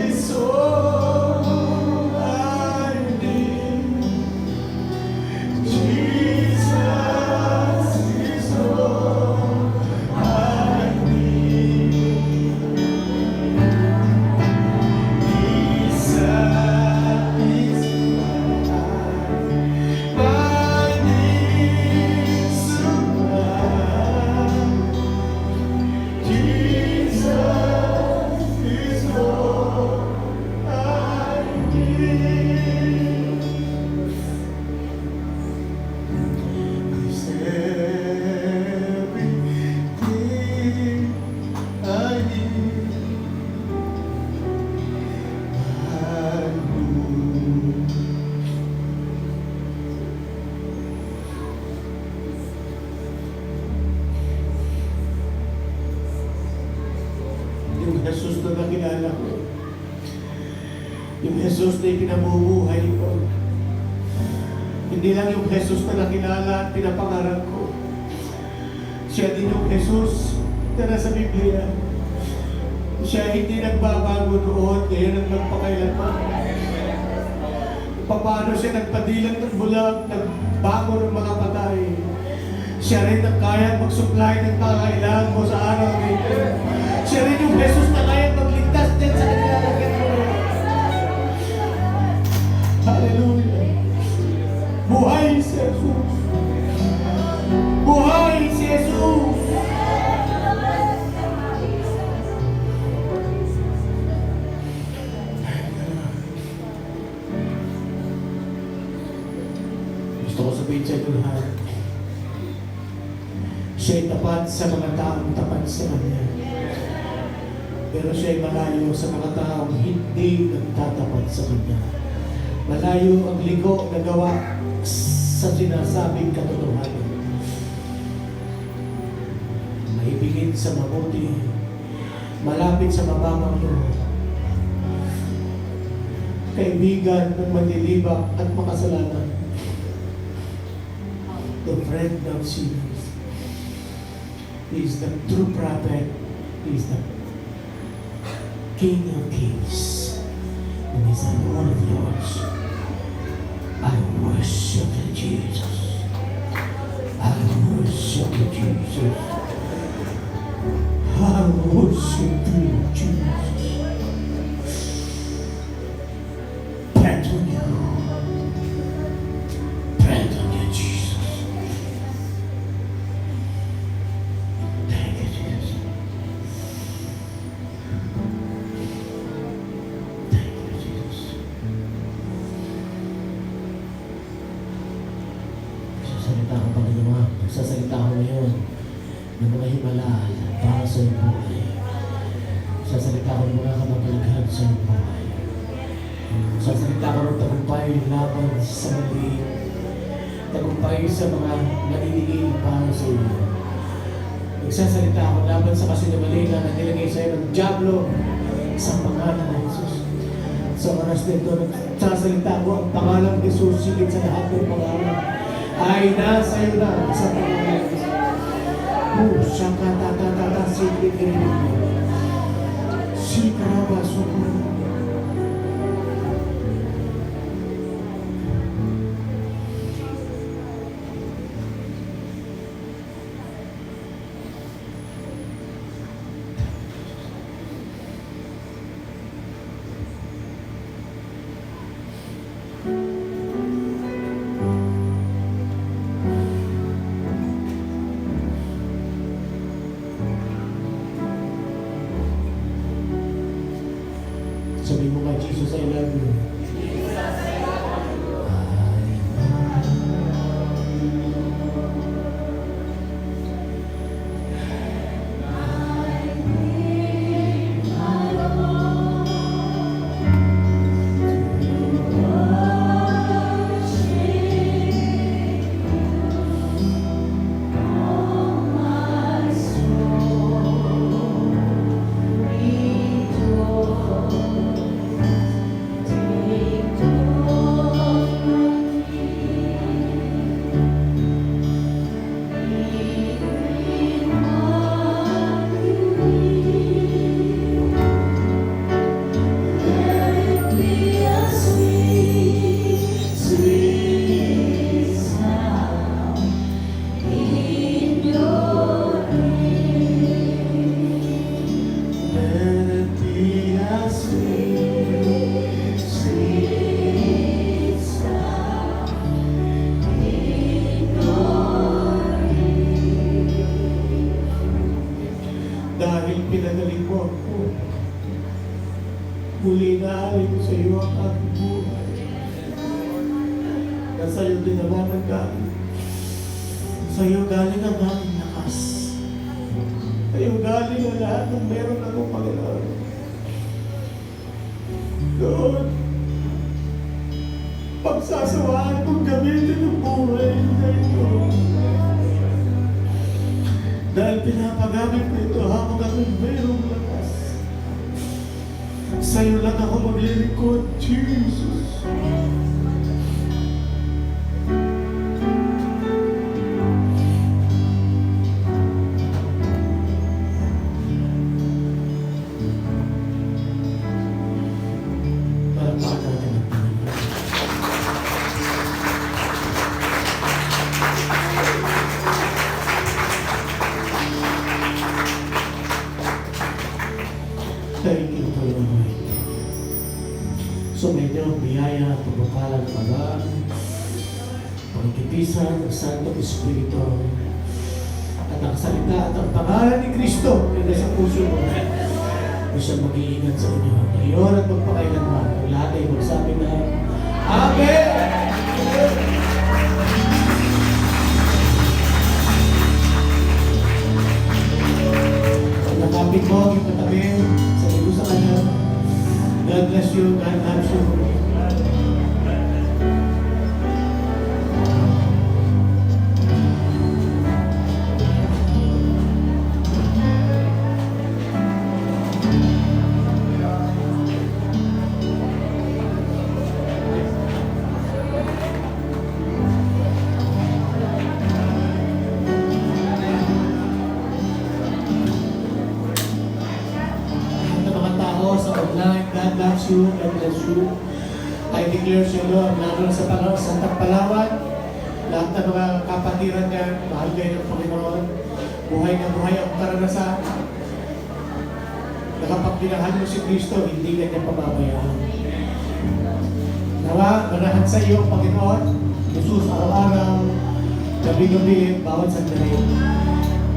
It's all I need. Jesus is all I need. He satisfies my needs tonight. Jesus is all I need. He's everything I need. My Lord. Yung Jesus na nakilala ko, yung Jesus na ipinabubuhay ko, hindi lang yung Jesus na nakilala at pinapangarap ko, siya din yung Jesus na nasa Biblia. Siya hindi nagbabago noon, ngayon ang magpakailanman. Paano siya nagpadilang ng bulag, nagbago ng mga patay. Siya rin ang kaya mag-supply ng pangailangan mo sa araw na ito. Siya rin yung Jesus na kaya magligtas dyan sa kanilalagyan mo. Hallelujah! Buhay si Jesus! Buhay si Jesus! Gusto ko sabihin sa ito lahat. Siya'y tapat sa mga taong tapat sa Kanya. Pero siya'y malayo sa mga taong hindi nagtatapat sa Kanya. Malayo ang liko na gawa sa sinasabing katotohanan. Maibigin sa mabuti, malapit sa mababang loob. Kaibigan ng manlilibak at makasalanan. The friend of sinners. He is the true prophet. He is the King of Kings. And He's the Lord of Lords. I worship you, Jesus. I worship you, Jesus. I worship you, Jesus. Plant on you. Plant on you, Jesus. Thank you, Jesus. Thank you, Jesus. Sasalita ko pa ngayon, sasalita ko ngayon ng mga himala para sa iyong buhay. Sasalita ko ng mga kamapalaghan sa iyong buhay. Sasalita ko ng tagumpay laban sa mali, tagumpay sa mga naniningil para sa iyo. Nagsasalita ako laban sa kasinungalingan na nilagay sa iyo ng Diablo sa pangalan ng Jesus. Sa oras nito, nagsasalita ko ang pangalan ng Jesus sigit sa lahat ng pangalan ay nasa iyo na sa pangalan ng Jesus. Saka tatatata sigit rin si Karabasoko. Sabi mo nga, Jesus, I love you. Muli naalay ko sa iyo ang aking buhay. Na sa iyo din naman ang galing. Sa iyo galing ang aking lakas. Sa iyo galing ang lahat ng meron ako, Panginoon. Lord, pagsasawaan kong gamitin ang buhay na ito. Dahil pinapagamit ko ito habang ako'y mayroong lakas. Sa'yo lang ako maglilingkod, Jesus. Palakpakan natin ang Panginoon. Thank you for your life. Sumainyo ang biyaya at pagpapalang pagaan, pagkitisan ng Santo Espiritu, at ang salita at ang pangalan ni Kristo ay nasa puso mo. Ay siya mag-iingat sa inyo ngayon at magpakailanman. Ang lahat ay magsabi na, Amen! Nakapit mo ang iyong katabi, sabi ko sa kanya, God bless you, God loves you. God loves you, God bless you. I declare sa iyo, lalo sa Santang Palawan, lahat ng mga kapatiran niya, mahal kayo ng Panginoon, buhay na buhay ang karanasan. Na kapag dinahal mo si Kristo, hindi ka niya pababayaan. Nawa, manahan sa iyo, Panginoon, Jesus, araw-araw, gabi-gabi, bawat sandali.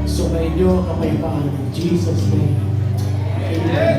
So na inyo kapayapaan in Jesus' name. Amen.